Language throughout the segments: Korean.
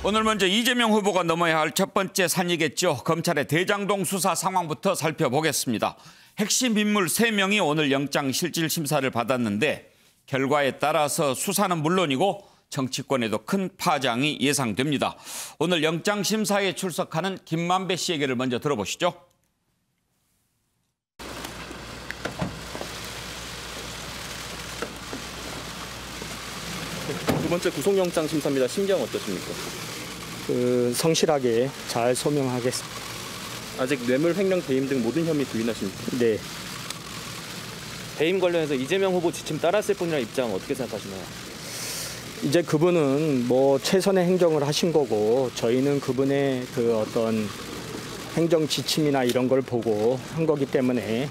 오늘 먼저 이재명 후보가 넘어야 할 첫 번째 산이겠죠. 검찰의 대장동 수사 상황부터 살펴보겠습니다. 핵심 인물 3명이 오늘 영장실질심사를 받았는데 결과에 따라서 수사는 물론이고 정치권에도 큰 파장이 예상됩니다. 오늘 영장심사에 출석하는 김만배 씨 얘기를 먼저 들어보시죠. 두 번째 구속영장 심사입니다. 심경 어떠십니까? 성실하게 잘 소명하겠습니다. 아직 뇌물 횡령 배임 등 모든 혐의 부인하십니까? 네. 배임 관련해서 이재명 후보 지침 따랐을 뿐이라는 입장 어떻게 생각하시나요? 이제 그분은 최선의 행정을 하신 거고 저희는 그분의 어떤 행정 지침이나 이런 걸 보고 한 거기 때문에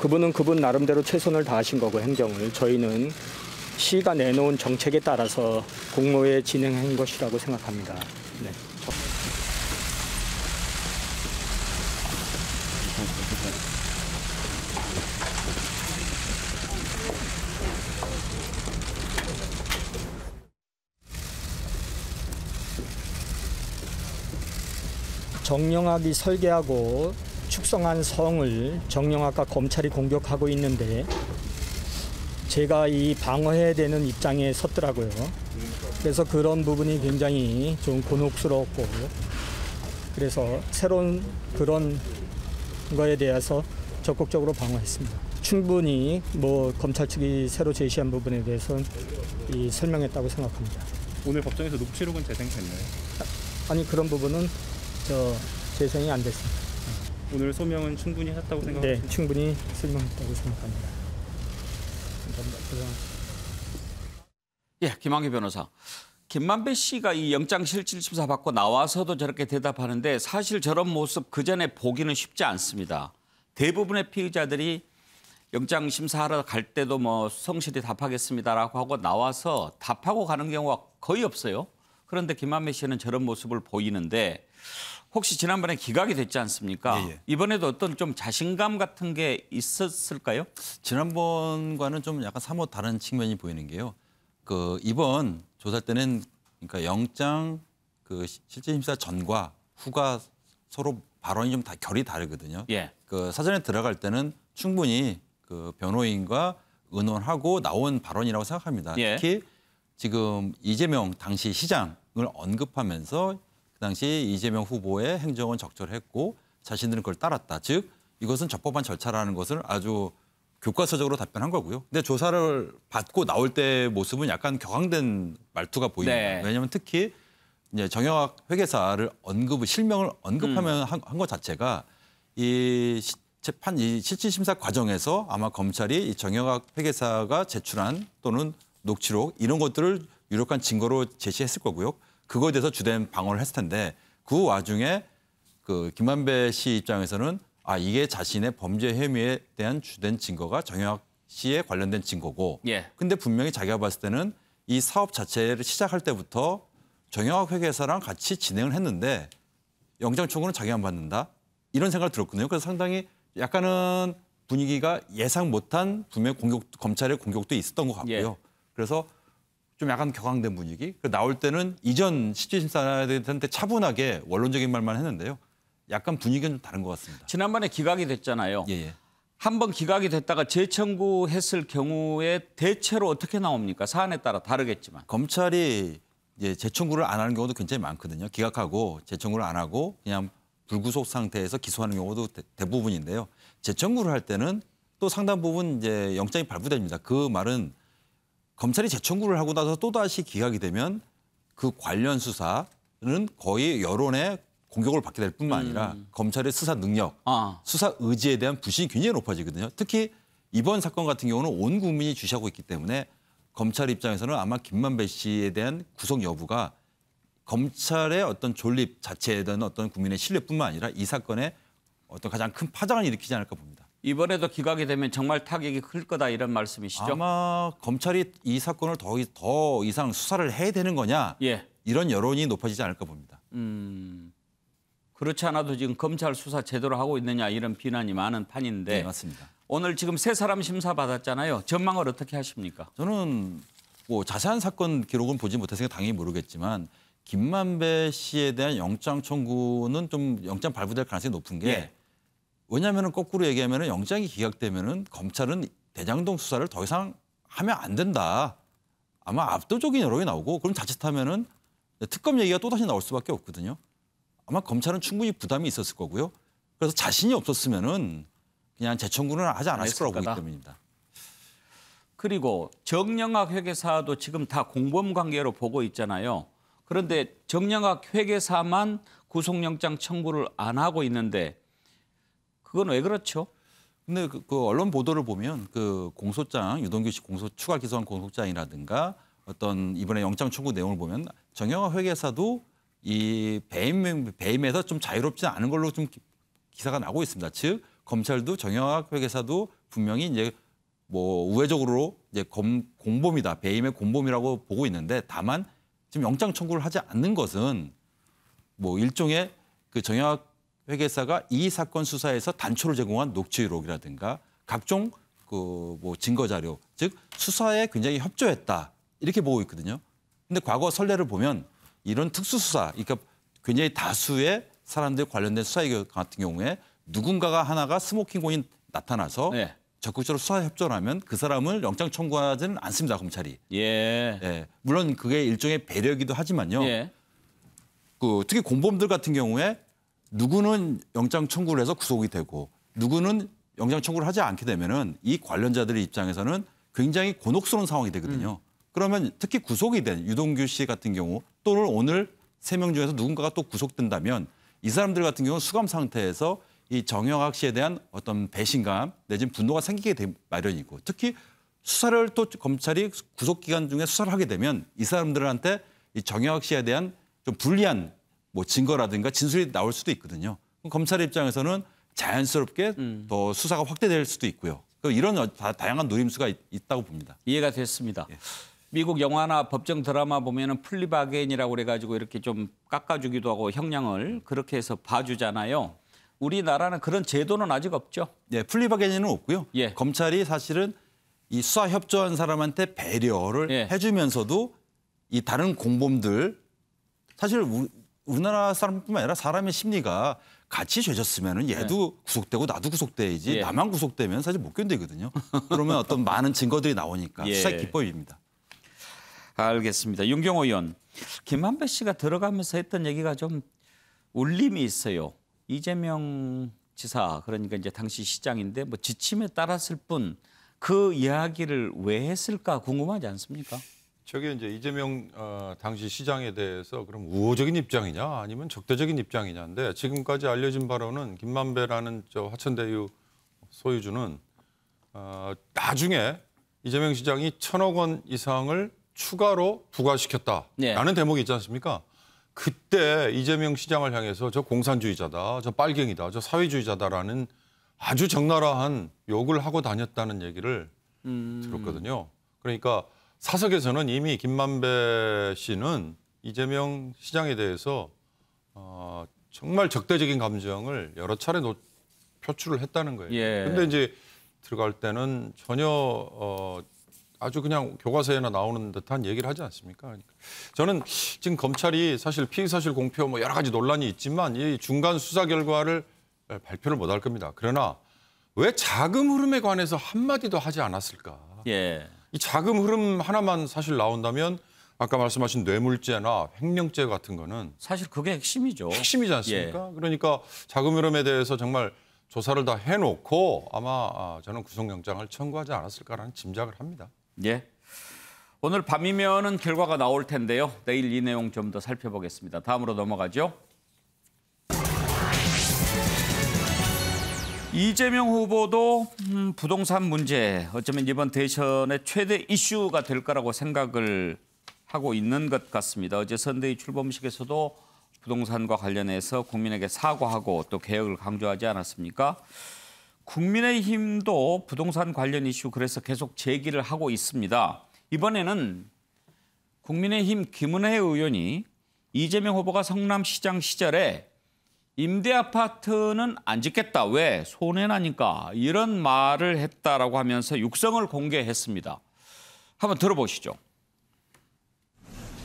그분은 그분 나름대로 최선을 다하신 거고 행정을 저희는 시가 내놓은 정책에 따라서 공모에 진행한 것이라고 생각합니다. 네. 정영학이 설계하고 축성한 성을 정영학과 검찰이 공격하고 있는데 제가 이 방어해야 되는 입장에 섰더라고요. 그래서 그런 부분이 굉장히 좀 곤혹스럽고 그래서 새로운 그런 거에 대해서 적극적으로 방어했습니다. 충분히 검찰 측이 새로 제시한 부분에 대해서는 설명했다고 생각합니다. 오늘 법정에서 녹취록은 재생됐나요? 아니 그런 부분은 재생이 안 됐습니다. 오늘 소명은 충분히 했다고 생각하십니까? 네, 충분히 설명했다고 생각합니다. 예, 김한규 변호사. 김만배 씨가 이 영장실질심사 받고 나와서도 저렇게 대답하는데 사실 저런 모습 그전에 보기는 쉽지 않습니다. 대부분의 피의자들이 영장심사하러 갈 때도 성실히 답하겠습니다라고 하고 나와서 답하고 가는 경우가 거의 없어요. 그런데 김만배 씨는 저런 모습을 보이는데 혹시 지난번에 기각이 됐지 않습니까? 예. 이번에도 어떤 좀 자신감 같은 게 있었을까요? 지난번과는 좀 약간 사뭇 다른 측면이 보이는 게요. 이번 조사 때는 그러니까 영장 실질심사 전과 후가 서로 발언이 좀 결이 다르거든요. 예. 사전에 들어갈 때는 충분히 변호인과 의논하고 나온 발언이라고 생각합니다. 예. 특히 지금 이재명 당시 시장을 언급하면서 그 당시 이재명 후보의 행정은 적절했고 자신들은 그걸 따랐다. 즉 이것은 적법한 절차라는 것을 아주 교과서적으로 답변한 거고요. 근데 조사를 받고 나올 때 모습은 약간 격앙된 말투가 보입니다. 네. 왜냐하면 특히 이제 정영학 회계사를 실명을 언급하면 한 것 자체가 이 실질심사 과정에서 아마 검찰이 이 정영학 회계사가 제출한 또는 녹취록 이런 것들을 유력한 증거로 제시했을 거고요. 그거에 대해서 주된 방어를 했을 텐데 그 와중에 김만배 씨 입장에서는 이게 자신의 범죄 혐의에 대한 주된 증거가 정영학 씨에 관련된 증거고 예. 근데 분명히 자기가 봤을 때는 이 사업 자체를 시작할 때부터 정영학 회계사랑 같이 진행을 했는데 영장 청구는 자기만 받는다 이런 생각을 들었거든요. 그래서 상당히 약간은 분위기가 예상 못한 분명히 검찰의 공격도 있었던 것 같고요. 예. 그래서 좀 약간 격앙된 분위기. 나올 때는 이전 실질심사한테 차분하게 원론적인 말만 했는데요. 약간 분위기는 좀 다른 것 같습니다. 지난번에 기각이 됐잖아요. 예. 한 번 기각이 됐다가 재청구했을 경우에 대체로 어떻게 나옵니까? 사안에 따라 다르겠지만. 검찰이 이제 재청구를 안 하는 경우도 굉장히 많거든요. 기각하고 재청구를 안 하고 그냥 불구속 상태에서 기소하는 경우도 대부분인데요. 재청구를 할 때는 또 상당 부분 이제 영장이 발부됩니다. 그 말은 검찰이 재청구를 하고 나서 또다시 기각이 되면 그 관련 수사는 거의 여론의 공격을 받게 될 뿐만 아니라 검찰의 수사 능력, 수사 의지에 대한 불신이 굉장히 높아지거든요. 특히 이번 사건 같은 경우는 온 국민이 주시하고 있기 때문에 검찰 입장에서는 아마 김만배 씨에 대한 구속 여부가 검찰의 어떤 존립 자체에 대한 어떤 국민의 신뢰뿐만 아니라 이 사건에 어떤 가장 큰 파장을 일으키지 않을까 봅니다. 이번에도 기각이 되면 정말 타격이 클 거다 이런 말씀이시죠? 아마 검찰이 이 사건을 더 이상 수사를 해야 되는 거냐 예. 이런 여론이 높아지지 않을까 봅니다. 그렇지 않아도 지금 검찰 수사 제대로 하고 있느냐 이런 비난이 많은 판인데 네, 맞습니다. 오늘 지금 3사람 심사 받았잖아요. 전망을 어떻게 하십니까? 저는 자세한 사건 기록은 보지 못해서 당연히 모르겠지만 김만배 씨에 대한 영장 청구는 좀 영장 발부될 가능성이 높은 게 예. 왜냐하면 거꾸로 얘기하면 영장이 기각되면 검찰은 대장동 수사를 더 이상 하면 안 된다. 아마 압도적인 여론이 나오고 그럼 자칫하면은 특검 얘기가 또다시 나올 수밖에 없거든요. 아마 검찰은 충분히 부담이 있었을 거고요. 그래서 자신이 없었으면은 그냥 재청구는 하지 않았을 거라고 보기 거다. 때문입니다. 그리고 정영학 회계사도 지금 다 공범 관계로 보고 있잖아요. 그런데 정영학 회계사만 구속영장 청구를 안 하고 있는데 그건 왜 그렇죠? 근데 그 언론 보도를 보면 그 공소장 유동규 씨 추가 기소한 공소장이라든가 어떤 이번에 영장 청구 내용을 보면 정영학 회계사도 이 배임에서 좀 자유롭지 않은 걸로 좀 기사가 나고 있습니다. 즉 검찰도 정영학 회계사도 분명히 이제 뭐 우회적으로 이제 공범이다, 배임의 공범이라고 보고 있는데 다만 지금 영장 청구를 하지 않는 것은 뭐 일종의 그 정영학 회계사가 이 사건 수사에서 단초를 제공한 녹취록이라든가 각종 그 뭐 증거 자료, 즉 수사에 굉장히 협조했다 이렇게 보고 있거든요. 근데 과거 선례를 보면 이런 특수 수사, 그러니까 굉장히 다수의 사람들 관련된 수사 같은 경우에 누군가가 하나가 스모킹건이 나타나서 네. 적극적으로 수사에 협조를 하면 그 사람을 영장 청구하지는 않습니다, 검찰이. 예. 예, 물론 그게 일종의 배려이기도 하지만요. 예. 그 특히 공범들 같은 경우에 누구는 영장 청구를 해서 구속이 되고 누구는 영장 청구를 하지 않게 되면은 이 관련자들의 입장에서는 굉장히 곤혹스러운 상황이 되거든요. 그러면 특히 구속이 된 유동규 씨 같은 경우 또는 오늘 3명 중에서 누군가가 또 구속된다면 이 사람들 같은 경우는 수감 상태에서 이 정영학 씨에 대한 어떤 배신감 내지는 분노가 생기게 되 마련이고 특히 수사를 또 검찰이 구속 기간 중에 수사를 하게 되면 이 사람들한테 이 정영학 씨에 대한 좀 불리한 뭐 증거라든가 진술이 나올 수도 있거든요. 그럼 검찰 입장에서는 자연스럽게 더 수사가 확대될 수도 있고요. 이런 다양한 노림수가 있다고 봅니다. 이해가 됐습니다. 예. 미국 영화나 법정 드라마 보면은 플리바겐이라고 그래가지고 이렇게 좀 깎아주기도 하고 형량을 그렇게 해서 봐주잖아요. 우리나라는 그런 제도는 아직 없죠. 네, 플리바겐은 없고요. 예. 검찰이 사실은 이 수사 협조한 사람한테 배려를 예. 해주면서도 이 다른 공범들 사실 우리나라 사람뿐만 아니라 사람의 심리가 같이 죄졌으면은 얘도 구속되고 나도 구속돼야지 예. 나만 구속되면 사실 못 견디거든요. 그러면 어떤 많은 증거들이 나오니까 예. 수사의 기법입니다. 알겠습니다. 윤경호 의원, 김만배 씨가 들어가면서 했던 얘기가 좀 울림이 있어요. 이재명 지사, 그러니까 이제 당시 시장인데 뭐 지침에 따랐을 뿐 그 이야기를 왜 했을까 궁금하지 않습니까? 저게 이제 이재명 당시 시장에 대해서 그럼 우호적인 입장이냐 아니면 적대적인 입장이냐인데 지금까지 알려진 바로는 김만배라는 저 화천대유 소유주는 나중에 이재명 시장이 1,000억 원 이상을 추가로 부과시켰다라는 네. 대목이 있지 않습니까? 그때 이재명 시장을 향해서 저 공산주의자다, 저 빨갱이다, 저 사회주의자다라는 아주 적나라한 욕을 하고 다녔다는 얘기를 들었거든요. 그러니까 사석에서는 이미 김만배 씨는 이재명 시장에 대해서 정말 적대적인 감정을 여러 차례 표출을 했다는 거예요. 예. 근데 이제 들어갈 때는 전혀 아주 그냥 교과서에나 나오는 듯한 얘기를 하지 않습니까? 저는 지금 검찰이 사실 피의사실 공표 뭐 여러 가지 논란이 있지만 이 중간 수사 결과를 발표를 못 할 겁니다. 그러나 왜 자금 흐름에 관해서 한마디도 하지 않았을까? 예. 이 자금 흐름 하나만 사실 나온다면 아까 말씀하신 뇌물죄나 횡령죄 같은 거는 사실 그게 핵심이죠. 핵심이지 않습니까? 그러니까 자금 흐름에 대해서 정말 조사를 다 해놓고 아마 저는 구속영장을 청구하지 않았을까라는 짐작을 합니다. 예. 오늘 밤이면은 결과가 나올 텐데요. 내일 이 내용 좀 더 살펴보겠습니다. 다음으로 넘어가죠. 이재명 후보도 부동산 문제 어쩌면 이번 대선의 최대 이슈가 될 거라고 생각을 하고 있는 것 같습니다. 어제 선대위 출범식에서도 부동산과 관련해서 국민에게 사과하고 또 개혁을 강조하지 않았습니까? 국민의힘도 부동산 관련 이슈 그래서 계속 제기를 하고 있습니다. 이번에는 국민의힘 김은혜 의원이 이재명 후보가 성남시장 시절에 임대 아파트는 안 짓겠다. 왜? 손해나니까. 이런 말을 했다라고 하면서 육성을 공개했습니다. 한번 들어보시죠.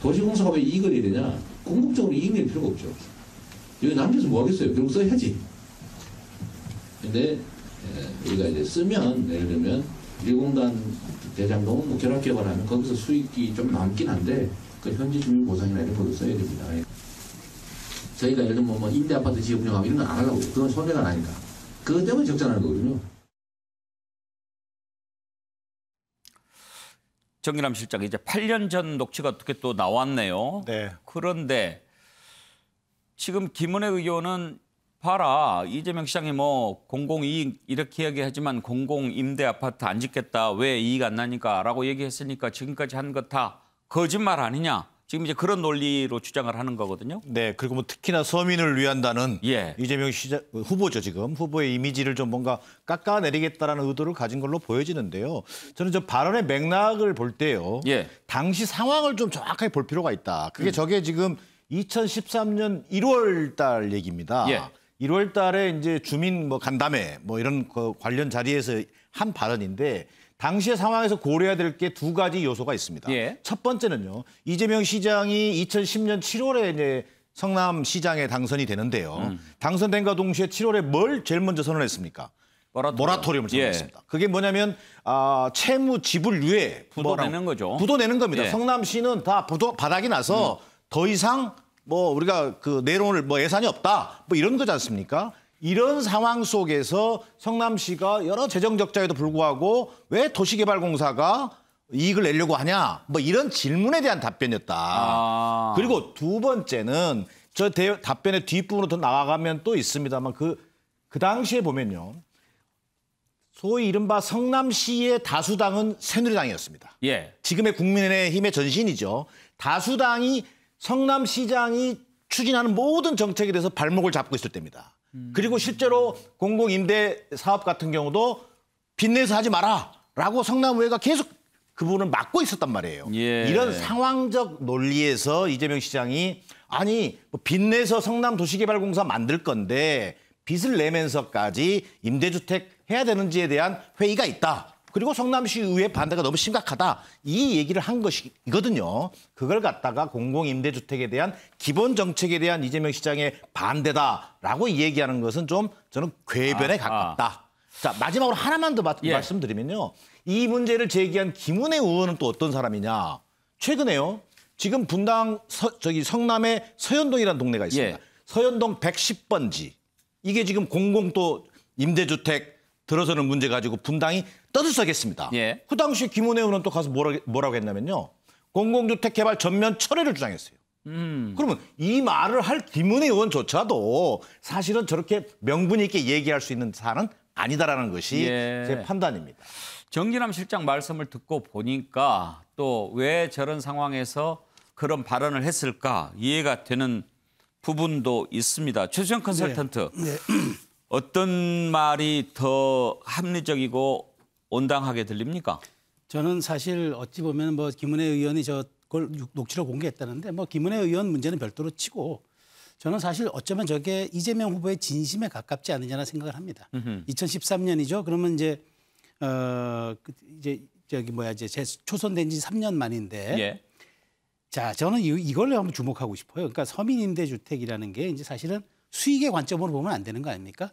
도시공사가 왜 이익을 내야 되냐? 궁극적으로 이익 낼 필요가 없죠. 여기 남겨서 뭐 하겠어요? 결국 써야지. 근데 우리가 이제 쓰면 예를 들면 1공단 대장동 뭐 결합 개발하면 거기서 수익이 좀 남긴 한데 그 현지 주민 보상이나 이런 것도 써야 됩니다. 저희가 예를 들면 뭐 임대 아파트 지역 운영하고 이런 건 안 하려고 그건 손해가 나니까 그것 때문에 적자나는 거거든요. 정기남 실장, 이제 8년 전 녹취가 어떻게 또 나왔네요. 네. 그런데 지금 김은혜 의원은 봐라, 이재명 시장이 뭐 공공이익 이렇게 얘기하지만 공공임대 아파트 안 짓겠다. 왜 이익 안 나니까 라고 얘기했으니까 지금까지 한 것 다 거짓말 아니냐. 지금 이제 그런 논리로 주장을 하는 거거든요. 네, 그리고 뭐 특히나 서민을 위한다는 예. 이재명 후보죠 지금 후보의 이미지를 좀 뭔가 깎아내리겠다라는 의도를 가진 걸로 보여지는데요. 저는 저 발언의 맥락을 볼 때요. 예. 당시 상황을 좀 정확하게 볼 필요가 있다. 그게 저게 지금 2013년 1월 달 얘기입니다. 예. 1월 달에 이제 주민 뭐 간담회 뭐 이런 그 관련 자리에서 한 발언인데 당시의 상황에서 고려해야 될 게 두 가지 요소가 있습니다. 예. 첫 번째는요. 이재명 시장이 2010년 7월에 이제 성남시장에 당선이 되는데요. 당선된과 동시에 7월에 뭘 제일 먼저 선언했습니까? 모라토리움을 선언했습니다. 그게 뭐냐면 채무 지불 유예. 부도내는 거죠. 부도내는 겁니다. 예. 성남시는 다 바닥이 나서 더 이상 뭐 우리가 그 내놓을 뭐 예산이 없다. 뭐 이런 거지 않습니까? 이런 상황 속에서 성남시가 여러 재정 적자에도 불구하고 왜 도시개발공사가 이익을 내려고 하냐? 뭐 이런 질문에 대한 답변이었다. 그리고 두 번째는 저 답변의 뒷부분으로 더 나아가면 또 있습니다만 그 당시에 보면요. 소위 이른바 성남시의 다수당은 새누리당이었습니다. 예. 지금의 국민의힘의 전신이죠. 다수당이 성남시장이 추진하는 모든 정책에 대해서 발목을 잡고 있을 때입니다. 그리고 실제로 공공임대 사업 같은 경우도 빚내서 하지 마라라고 성남의회가 계속 그 부분을 막고 있었단 말이에요. 예. 이런 상황적 논리에서 이재명 시장이 아니 뭐 빚내서 성남도시개발공사 만들 건데 빚을 내면서까지 임대주택 해야 되는지에 대한 회의가 있다. 그리고 성남시 의회 반대가 너무 심각하다. 이 얘기를 한 것이거든요. 그걸 갖다가 공공임대주택에 대한 기본 정책에 대한 이재명 시장의 반대다라고 얘기하는 것은 좀 저는 궤변에 가깝다. 자, 마지막으로 하나만 더 말씀드리면요. 이 문제를 제기한 김은혜 의원은 또 어떤 사람이냐. 최근에요. 지금 분당 성남의 서현동이라는 동네가 있습니다. 예. 서현동 110번지. 이게 지금 공공또 임대주택 들어서는 문제 가지고 분당이 떠들썩했습니다. 예. 그 당시에 김은혜 의원은 또 가서 뭐라고 했냐면요. 공공주택 개발 전면 철회를 주장했어요. 그러면 이 말을 할 김은혜 의원조차도 사실은 저렇게 명분 있게 얘기할 수 있는 사안은 아니다라는 것이 제 판단입니다. 정기남 실장 말씀을 듣고 보니까 또 왜 저런 상황에서 그런 발언을 했을까 이해가 되는 부분도 있습니다. 최수영 컨설턴트. 네. 어떤 말이 더 합리적이고 온당하게 들립니까? 저는 사실 어찌 보면 뭐 김은혜 의원이 저걸 녹취를 공개했다는데 뭐 김은혜 의원 문제는 별도로 치고 저는 사실 어쩌면 저게 이재명 후보의 진심에 가깝지 않느냐는 생각을 합니다. 2013년이죠. 그러면 이제 이제 이제 초선된 지 3년 만인데. 예. 자, 저는 이걸 한번 주목하고 싶어요. 그러니까 서민임대주택이라는 게 이제 사실은 수익의 관점으로 보면 안 되는 거 아닙니까?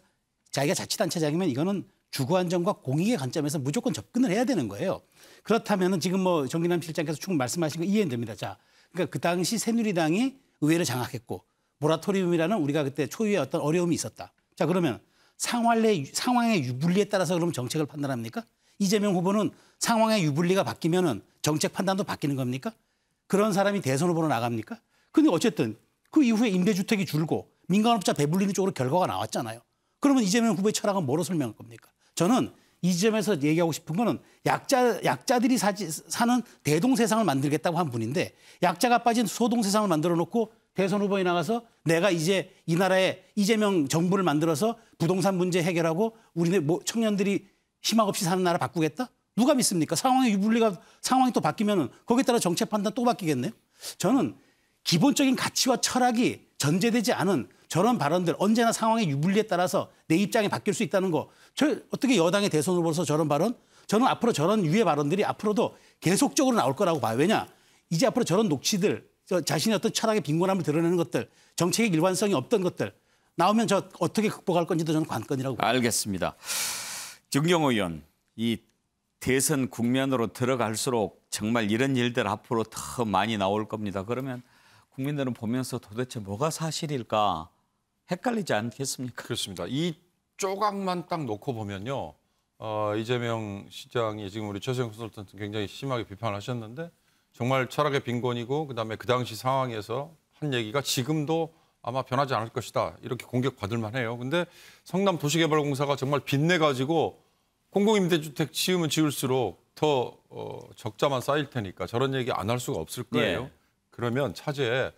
자기가 자치단체장이면 이거는 주거안정과 공익의 관점에서 무조건 접근을 해야 되는 거예요. 그렇다면 지금 뭐 정기남 실장께서 충분히 말씀하신 거 이해는 됩니다. 자, 그러니까 그 당시 새누리당이 의회를 장악했고 모라토리움이라는 우리가 그때 초유의 어떤 어려움이 있었다. 자, 그러면 상황의 유불리에 따라서 그러면 정책을 판단합니까? 이재명 후보는 상황의 유불리가 바뀌면은 정책 판단도 바뀌는 겁니까? 그런 사람이 대선 후보로 나갑니까? 근데 어쨌든 그 이후에 임대주택이 줄고 민간업자 배불리는 쪽으로 결과가 나왔잖아요. 그러면 이재명 후보의 철학은 뭐로 설명할 겁니까? 저는 이 지점에서 얘기하고 싶은 거는 약자들이 사는 대동세상을 만들겠다고 한 분인데 약자가 빠진 소동세상을 만들어 놓고 대선 후보에 나가서 내가 이제 이 나라에 이재명 정부를 만들어서 부동산 문제 해결하고 우리네 청년들이 희망 없이 사는 나라 바꾸겠다? 누가 믿습니까? 상황이 또 바뀌면은 거기에 따라 정책 판단 또 바뀌겠네요. 저는 기본적인 가치와 철학이 전제되지 않은 저런 발언들 언제나 상황의 유불리에 따라서 내 입장이 바뀔 수 있다는 거. 저 어떻게 여당의 대선 후보로서 저런 발언? 저는 앞으로 저런 유해 발언들이 앞으로도 계속적으로 나올 거라고 봐요. 왜냐? 이제 앞으로 저런 녹취들 자신의 어떤 철학의 빈곤함을 드러내는 것들, 정책의 일관성이 없던 것들 나오면 저 어떻게 극복할 건지도 저는 관건이라고 봅니다. 알겠습니다. 정경호 의원, 이 대선 국면으로 들어갈수록 정말 이런 일들 앞으로 더 많이 나올 겁니다. 그러면 국민들은 보면서 도대체 뭐가 사실일까 헷갈리지 않겠습니까? 그렇습니다. 이 조각만 딱 놓고 보면요. 이재명 시장이 지금 우리 최수영 컨설턴트 굉장히 심하게 비판하셨는데 정말 철학의 빈곤이고 그다음에 그 당시 상황에서 한 얘기가 지금도 아마 변하지 않을 것이다. 이렇게 공격받을 만해요. 근데 성남 도시개발공사가 정말 빚내가지고 공공임대주택 지으면 지을수록 더 적자만 쌓일 테니까 저런 얘기 안 할 수가 없을 거예요. 예. 그러면 차제에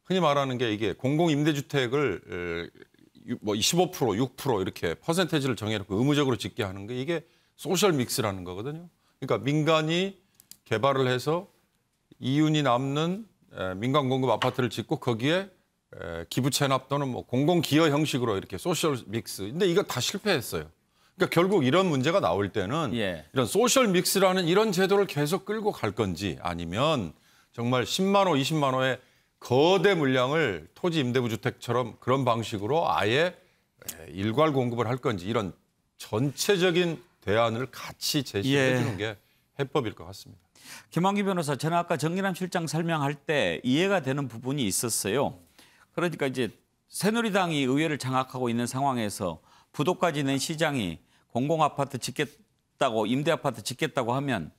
흔히 말하는 게 이게 공공임대주택을 뭐 25%, 6% 이렇게 퍼센테이지를 정해놓고 의무적으로 짓게 하는 게 이게 소셜 믹스라는 거거든요. 그러니까 민간이 개발을 해서 이윤이 남는 민간 공급 아파트를 짓고 거기에 기부 체납 또는 뭐 공공 기여 형식으로 이렇게 소셜 믹스. 근데 이거 다 실패했어요. 그러니까 결국 이런 문제가 나올 때는 예. 이런 소셜 믹스라는 이런 제도를 계속 끌고 갈 건지 아니면 정말 10만 호, 20만 호의 거대 물량을 토지 임대부 주택처럼 그런 방식으로 아예 일괄 공급을 할 건지 이런 전체적인 대안을 같이 제시해 예. 주는 게 해법일 것 같습니다. 김한기 변호사, 저는 아까 정기남 실장 설명할 때 이해가 되는 부분이 있었어요. 그러니까 이제 새누리당이 의회를 장악하고 있는 상황에서 부도까지 낸 시장이 공공아파트 짓겠다고 임대아파트 짓겠다고 하면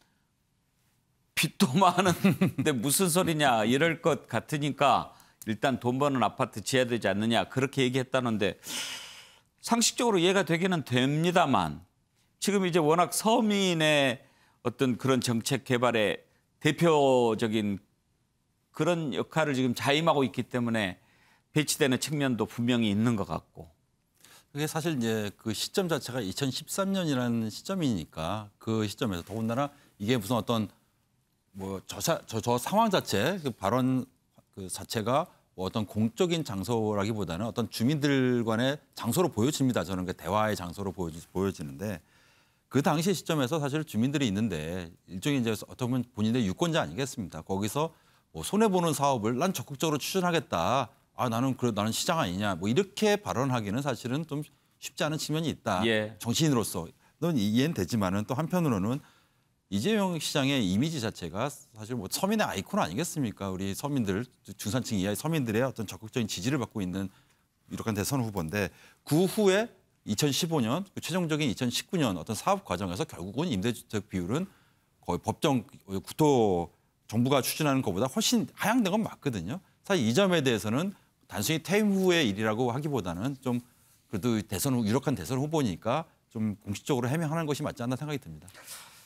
빚도 많은데 무슨 소리냐 이럴 것 같으니까 일단 돈 버는 아파트 지어야 되지 않느냐 그렇게 얘기했다는데 상식적으로 이해가 되기는 됩니다만 지금 이제 워낙 서민의 어떤 그런 정책 개발의 대표적인 그런 역할을 지금 자임하고 있기 때문에 배치되는 측면도 분명히 있는 것 같고. 그게 사실 이제 그 시점 자체가 2013년이라는 시점이니까 그 시점에서 더군다나 이게 무슨 어떤 뭐 저 상황 자체 그 발언 그 자체가 뭐 어떤 공적인 장소라기보다는 어떤 주민들 간의 장소로 보여집니다. 저는 그 대화의 장소로 보여지는데 그 당시 시점에서 사실 주민들이 있는데 일종의 이제 어떻게 보면 본인의 유권자 아니겠습니까? 거기서 뭐 손해 보는 사업을 난 적극적으로 추진하겠다. 아 나는 시장 아니냐. 뭐 이렇게 발언하기는 사실은 좀 쉽지 않은 측면이 있다. 예. 정치인으로서 넌 이해는 되지만은 또 한편으로는 이재명 시장의 이미지 자체가 사실 뭐 서민의 아이콘 아니겠습니까? 우리 서민들 중산층 이하의 서민들의 어떤 적극적인 지지를 받고 있는 유력한 대선 후보인데 그 후에 2015년 최종적인 2019년 어떤 사업 과정에서 결국은 임대주택 비율은 거의 법정 구토 정부가 추진하는 것보다 훨씬 하향된 건 맞거든요. 사실 이 점에 대해서는 단순히 퇴임 후의 일이라고 하기보다는 좀 그래도 유력한 대선 후보니까 좀 공식적으로 해명하는 것이 맞지 않나 생각이 듭니다.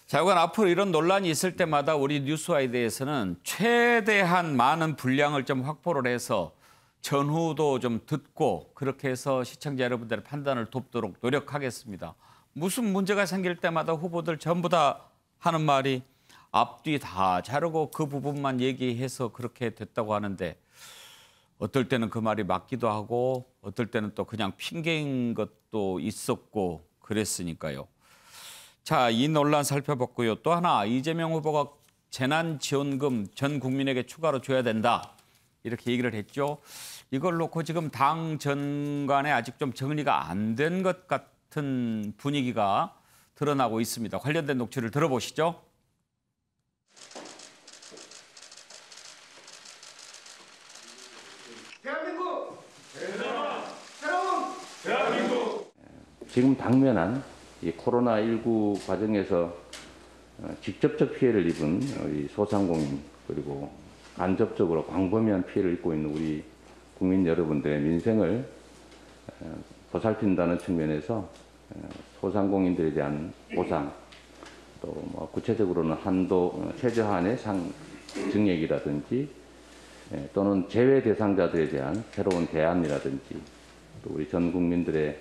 자, 이건 앞으로 이런 논란이 있을 때마다 우리 뉴스와에 대해서는 최대한 많은 분량을 좀 확보를 해서 전후도 좀 듣고 그렇게 해서 시청자 여러분들의 판단을 돕도록 노력하겠습니다. 무슨 문제가 생길 때마다 후보들 전부 다 하는 말이 앞뒤 다 자르고 그 부분만 얘기해서 그렇게 됐다고 하는데 어떨 때는 그 말이 맞기도 하고 어떨 때는 또 그냥 핑계인 것도 있었고 그랬으니까요. 자, 이 논란 살펴봤고요. 또 하나 이재명 후보가 재난지원금 전 국민에게 추가로 줘야 된다. 이렇게 얘기를 했죠. 이걸 놓고 지금 당 전 간에 아직 좀 정리가 안 된 것 같은 분위기가 드러나고 있습니다. 관련된 녹취를 들어보시죠. 지금 당면한 이 코로나19 과정에서 직접적 피해를 입은 우리 소상공인 그리고 간접적으로 광범위한 피해를 입고 있는 우리 국민 여러분들의 민생을 보살핀다는 측면에서 소상공인들에 대한 보상 또 뭐 구체적으로는 한도 최저한의 증액이라든지 또는 제외 대상자들에 대한 새로운 대안이라든지 또 우리 전 국민들의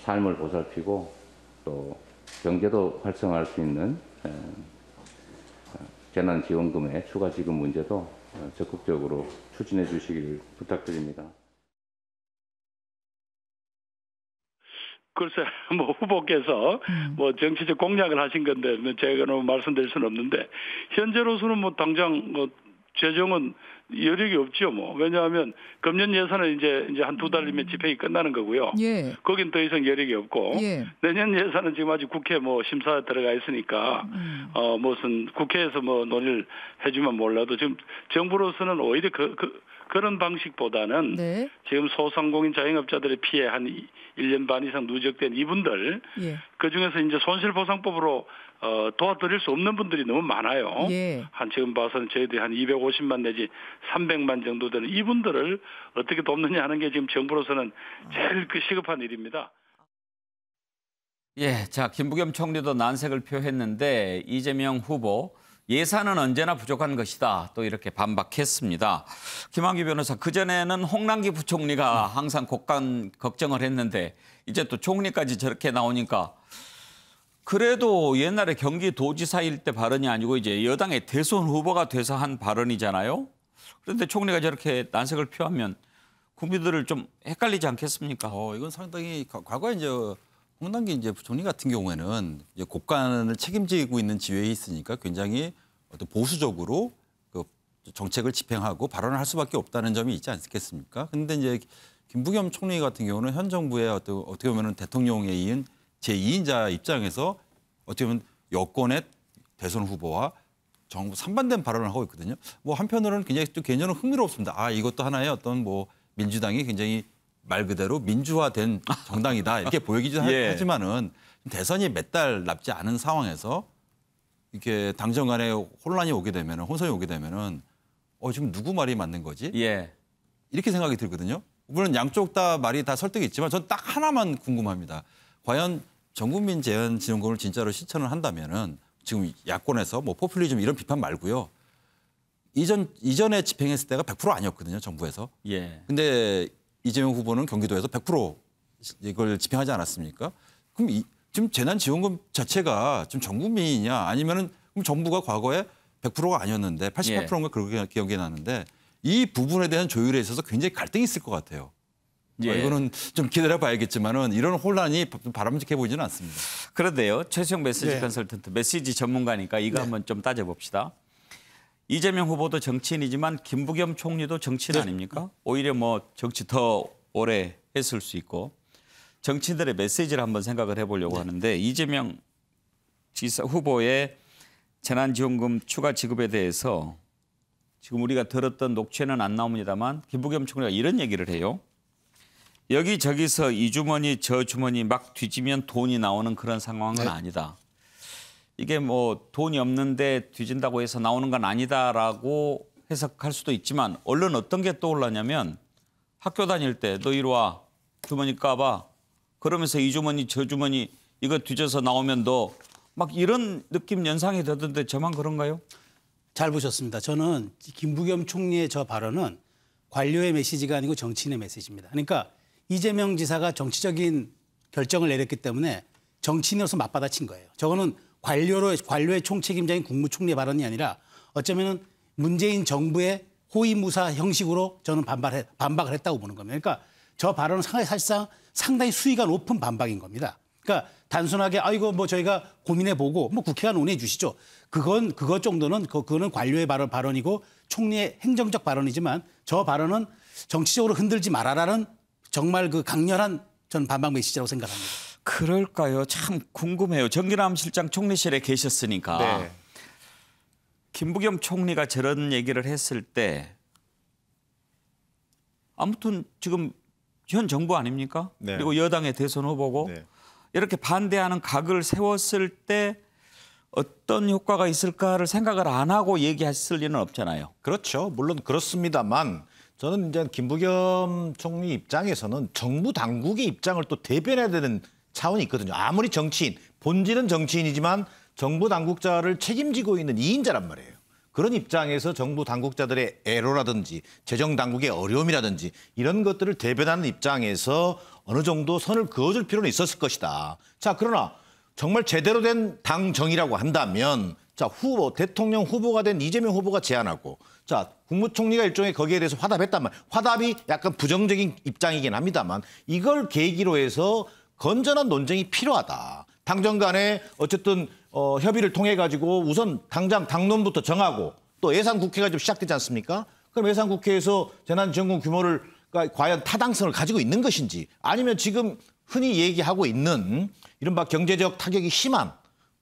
삶을 보살피고 또 경제도 활성화할 수 있는 재난지원금의 추가 지급 문제도 적극적으로 추진해 주시길 부탁드립니다. 글쎄, 뭐 후보께서 뭐 정치적 공약을 하신 건데 제가 말씀드릴 수는 없는데 현재로서는 뭐 당장 뭐 최종은 여력이 없죠, 뭐. 왜냐하면 금년 예산은 이제 한 2달이면 집행이 끝나는 거고요. 예. 거긴 더 이상 여력이 없고 예. 내년 예산은 지금 아직 국회 뭐 심사 들어가 있으니까 무슨 국회에서 뭐 논의를 해주면 몰라도 지금 정부로서는 오히려 그런 방식보다는 네. 지금 소상공인 자영업자들의 피해 한 1년 반 이상 누적된 이분들 예. 그중에서 이제 손실보상법으로 도와드릴 수 없는 분들이 너무 많아요. 예. 한 지금 봐서는 저희들이 한 250만 내지 300만 정도 되는 이분들을 어떻게 돕느냐 하는 게 지금 정부로서는 제일 시급한 일입니다. 예, 자 김부겸 총리도 난색을 표했는데 이재명 후보 예산은 언제나 부족한 것이다. 또 이렇게 반박했습니다. 김한규 변호사, 그전에는 홍남기 부총리가 항상 걱정을 했는데 이제 또 총리까지 저렇게 나오니까 그래도 옛날에 경기도지사일 때 발언이 아니고 이제 여당의 대선 후보가 돼서 한 발언이잖아요. 그런데 총리가 저렇게 난색을 표하면 국민들을 좀 헷갈리지 않겠습니까? 이건 상당히 과거에 이제 홍남기 이제 부총리 같은 경우에는 이제 국간을 책임지고 있는 지위에 있으니까 굉장히 어떤 보수적으로 그 정책을 집행하고 발언을 할 수밖에 없다는 점이 있지 않겠습니까? 그런데 이제 김부겸 총리 같은 경우는 현 정부의 어떻게 보면 대통령에 이은 제2인자 입장에서 어떻게 보면 여권의 대선 후보와 정부 상반된 발언을 하고 있거든요. 뭐 한편으로는 굉장히 또 개념은 흥미롭습니다. 이것도 하나의 어떤 뭐 민주당이 굉장히 말 그대로 민주화된 정당이다 이렇게 보이기도 예. 하지만은 대선이 몇 달 남지 않은 상황에서 이렇게 당정 간에 혼란이 오게 되면은 혼선이 오게 되면은 지금 누구 말이 맞는 거지? 예. 이렇게 생각이 들거든요. 물론 양쪽 다 말이 다 설득이 있지만 전 딱 하나만 궁금합니다. 과연 전국민 제한 지원금을 진짜로 실천을 한다면은 지금 야권에서 뭐 포퓰리즘 이런 비판 말고요. 이전에 집행했을 때가 100% 아니었거든요, 정부에서. 예. 근데 이재명 후보는 경기도에서 100% 이걸 집행하지 않았습니까? 그럼 지금 재난지원금 자체가 지금 전 국민이냐 아니면은 그럼 정부가 과거에 100%가 아니었는데 88%인가 그렇게 기억이 나는데 이 부분에 대한 조율에 있어서 굉장히 갈등이 있을 것 같아요. 예. 이거는 좀 기다려봐야겠지만은 이런 혼란이 바람직해 보이지는 않습니다. 그런데요, 최수영 메시지 네. 컨설턴트, 메시지 전문가니까 이거 한번 좀 따져봅시다. 이재명 후보도 정치인이지만 김부겸 총리도 정치인 아닙니까? 오히려 뭐 정치 더 오래 했을 수 있고 정치인들의 메시지를 한번 생각을 해보려고 하는데 이재명 지사 후보의 재난지원금 추가 지급에 대해서 지금 우리가 들었던 녹취에는 안 나옵니다만 김부겸 총리가 이런 얘기를 해요. 여기저기서 이 주머니 저 주머니 막 뒤지면 돈이 나오는 그런 상황은 아니다. 이게 뭐 돈이 없는데 뒤진다고 해서 나오는 건 아니다라고 해석할 수도 있지만 얼른 어떤 게 떠올랐냐면 학교 다닐 때 너 이리 와 주머니 까봐 그러면서 이 주머니 저 주머니 이거 뒤져서 나오면 너 막 이런 느낌 연상이 되던데 저만 그런가요? 잘 보셨습니다. 저는 김부겸 총리의 저 발언은 관료의 메시지가 아니고 정치인의 메시지입니다. 그러니까 이재명 지사가 정치적인 결정을 내렸기 때문에 정치인으로서 맞받아친 거예요. 저거는 관료의 총책임자인 국무총리의 발언이 아니라 어쩌면은 문재인 정부의 호위무사 형식으로 저는 반박을 했다고 보는 겁니다. 그러니까 저 발언은 사실상 상당히 수위가 높은 반박인 겁니다. 그러니까 단순하게 이거 뭐 저희가 고민해 보고 뭐 국회가 논의해 주시죠. 그것 정도는 그거는 관료의 발언이고 총리의 행정적 발언이지만 저 발언은 정치적으로 흔들지 말아라는 정말 그 강렬한 전 반박 메시지라고 생각합니다. 그럴까요? 참 궁금해요. 정기남 실장 총리실에 계셨으니까. 네. 김부겸 총리가 저런 얘기를 했을 때 아무튼 지금 현 정부 아닙니까? 네. 그리고 여당의 대선 후보고 네. 이렇게 반대하는 각을 세웠을 때 어떤 효과가 있을까를 생각을 안 하고 얘기했을 리는 없잖아요. 그렇죠. 물론 그렇습니다만 저는 이제 김부겸 총리 입장에서는 정부 당국의 입장을 또 대변해야 되는 차원이 있거든요. 아무리 정치인, 본질은 정치인이지만 정부 당국자를 책임지고 있는 2인자란 말이에요. 그런 입장에서 정부 당국자들의 애로라든지 재정 당국의 어려움이라든지 이런 것들을 대변하는 입장에서 어느 정도 선을 그어줄 필요는 있었을 것이다. 자, 그러나 정말 제대로 된 당정이라고 한다면 자, 대통령 후보가 된 이재명 후보가 제안하고 자, 국무총리가 일종의 거기에 대해서 화답했단 말이에요. 화답이 약간 부정적인 입장이긴 합니다만 이걸 계기로 해서 건전한 논쟁이 필요하다. 당정 간에 어쨌든 협의를 통해 가지고 우선 당장 당론부터 정하고 또 예산국회가 좀 시작되지 않습니까? 그럼 예산국회에서 재난지원금 규모를 과연 타당성을 가지고 있는 것인지 아니면 지금 흔히 얘기하고 있는 이른바 경제적 타격이 심한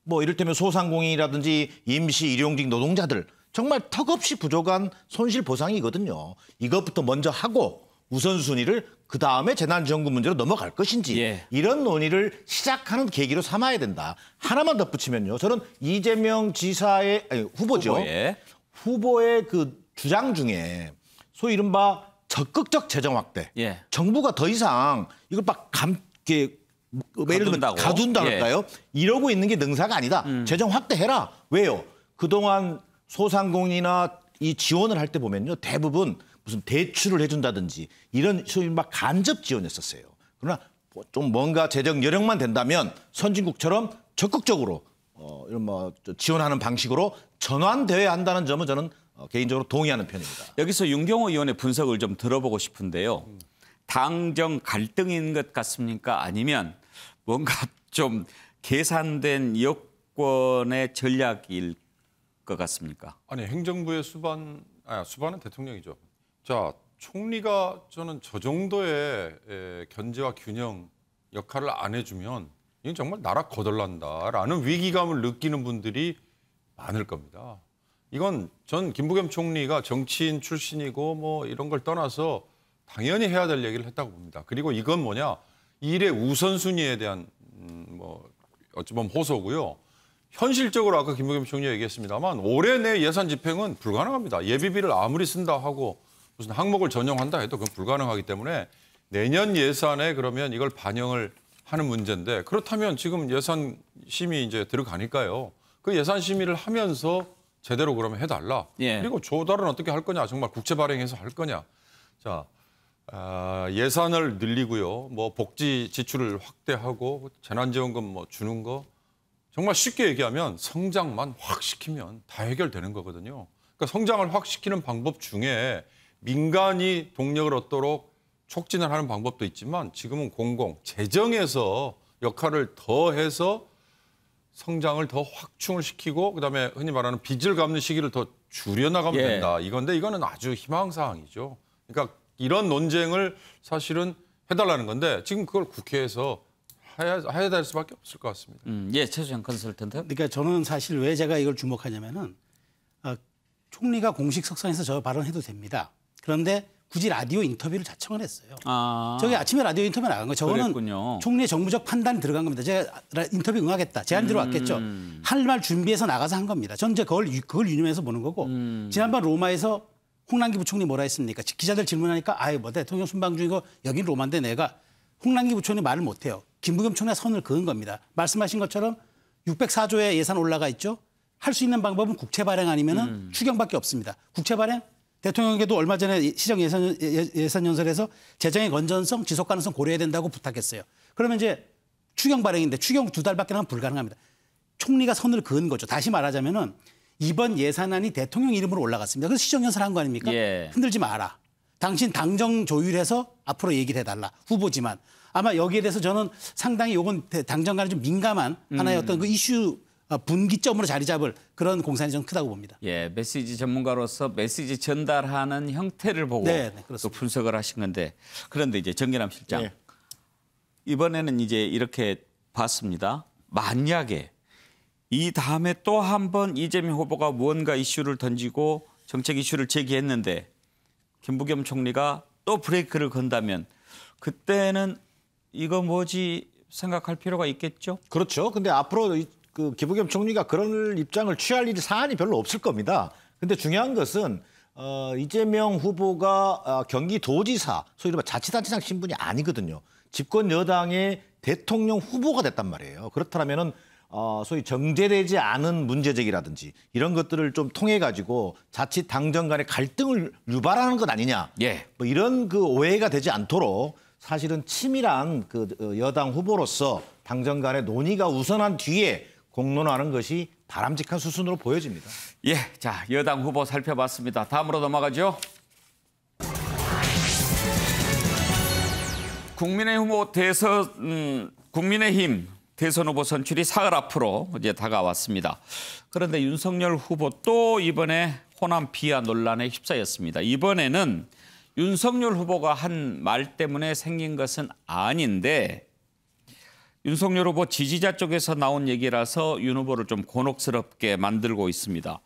뭐 이를테면 소상공인이라든지 임시 일용직 노동자들 정말 턱없이 부족한 손실 보상이거든요. 이것부터 먼저 하고 우선순위를 그다음에 재난지원금 문제로 넘어갈 것인지 이런 논의를 시작하는 계기로 삼아야 된다. 하나만 덧붙이면요. 저는 이재명 지사의 후보죠. 후보의 그 주장 중에 소위 이른바 적극적 재정 확대. 정부가 더 이상 이걸 막 예를 들면 가둔다 할까요? 이러고 있는 게 능사가 아니다. 재정 확대해라. 왜요? 그동안 소상공인이나 이 지원을 할 때 보면요. 대부분 무슨 대출을 해준다든지 이런 소위 막 간접 지원했었어요. 그러나 좀 뭔가 재정 여력만 된다면 선진국처럼 적극적으로 이런 뭐 지원하는 방식으로 전환되어야 한다는 점은 저는 개인적으로 동의하는 편입니다. 여기서 윤경호 의원의 분석을 좀 들어보고 싶은데요. 당정 갈등인 것 같습니까? 아니면 뭔가 좀 계산된 여권의 전략일 것 같습니까? 아니 행정부의 수반은 대통령이죠. 자, 총리가 저는 저 정도의 견제와 균형 역할을 안 해주면 이건 정말 나라 거덜난다라는 위기감을 느끼는 분들이 많을 겁니다. 이건 전 김부겸 총리가 정치인 출신이고 뭐 이런 걸 떠나서 당연히 해야 될 얘기를 했다고 봅니다. 그리고 이건 뭐냐, 이 일의 우선순위에 대한 뭐 어찌 보면 호소고요. 현실적으로 아까 김부겸 총리 얘기했습니다만 올해 내 예산 집행은 불가능합니다. 예비비를 아무리 쓴다 하고 무슨 항목을 전용한다 해도 그건 불가능하기 때문에 내년 예산에 그러면 이걸 반영을 하는 문제인데 그렇다면 지금 예산 심의 이제 들어가니까요. 그 예산 심의를 하면서 제대로 그러면 해달라. 그리고 조달은 어떻게 할 거냐. 정말 국채 발행해서 할 거냐. 자, 예산을 늘리고요. 뭐 복지 지출을 확대하고 재난지원금 뭐 주는 거. 정말 쉽게 얘기하면 성장만 확 시키면 다 해결되는 거거든요. 그러니까 성장을 확 시키는 방법 중에 민간이 동력을 얻도록 촉진을 하는 방법도 있지만 지금은 재정에서 역할을 더해서 성장을 더 확충을 시키고 그다음에 흔히 말하는 빚을 갚는 시기를 더 줄여나가면 된다. 이건데 이거는 아주 희망사항이죠. 그러니까 이런 논쟁을 사실은 해달라는 건데 지금 그걸 국회에서 해야 될 수밖에 없을 것 같습니다. 최수영 컨설턴트. 그러니까 저는 사실 왜 제가 이걸 주목하냐면은 총리가 공식 석상에서 저 발언해도 됩니다. 그런데 굳이 라디오 인터뷰를 자청을 했어요. 저기 아침에 라디오 인터뷰 나간 거 저거는 총리의 정무적 판단이 들어간 겁니다. 제가 인터뷰 응하겠다. 제안 들어왔겠죠. 할 말 준비해서 나가서 한 겁니다. 전 이제 그걸 유념해서 보는 거고 지난번 로마에서 홍남기 부총리 뭐라 했습니까? 기자들 질문하니까 뭐 대통령 순방 중이고 여긴 로마인데 내가 홍남기 부총리 말을 못해요. 김부겸 총리가 선을 그은 겁니다. 말씀하신 것처럼 604조의 예산 올라가 있죠. 할 수 있는 방법은 국채 발행 아니면은 추경밖에 없습니다. 국채 발행 대통령에게도 얼마 전에 시정 예산 연설에서 재정의 건전성, 지속 가능성 고려해야 된다고 부탁했어요. 그러면 이제 추경 발행인데 추경 2달밖에 하면 불가능합니다. 총리가 선을 그은 거죠. 다시 말하자면은 이번 예산안이 대통령 이름으로 올라갔습니다. 그래서 시정 연설한 거 아닙니까? 흔들지 마라. 당신 당정 조율해서 앞으로 얘기를 해달라. 후보지만 아마 여기에 대해서 저는 상당히 이건 당정 간에 좀 민감한 하나의 어떤 그 이슈 분기점으로 자리 잡을 그런 공산이 좀 크다고 봅니다. 메시지 전문가로서 메시지 전달하는 형태를 보고 또 분석을 하신 건데 그런데 이제 정기남 실장 이번에는 이제 이렇게 봤습니다. 만약에 이 다음에 또 한 번 이재명 후보가 무언가 이슈를 던지고 정책 이슈를 제기했는데 김부겸 총리가 또 브레이크를 건다면 그때는 이거 뭐지 생각할 필요가 있겠죠? 그렇죠. 근데 앞으로 그 김부겸 총리가 그런 입장을 취할 일이 사안이 별로 없을 겁니다. 근데 중요한 것은 이재명 후보가 경기도지사, 소위 말해 자치단체장 신분이 아니거든요. 집권 여당의 대통령 후보가 됐단 말이에요. 그렇다면은 소위 정제되지 않은 문제제기라든지 이런 것들을 좀 통해 가지고 자칫 당정 간의 갈등을 유발하는 것 아니냐. 뭐 이런 그 오해가 되지 않도록 사실은 치밀한 그 여당 후보로서 당정 간의 논의가 우선한 뒤에 공론화하는 것이 바람직한 수순으로 보여집니다. 자, 여당 후보 살펴봤습니다. 다음으로 넘어가죠. 국민의힘 대선 후보 선출이 사흘 앞으로 이제 다가왔습니다. 그런데 윤석열 후보 또 이번에 호남 비하 논란에 휩싸였습니다. 이번에는 윤석열 후보가 한 말 때문에 생긴 것은 아닌데 윤석열 후보 지지자 쪽에서 나온 얘기라서 윤 후보를 좀 곤혹스럽게 만들고 있습니다.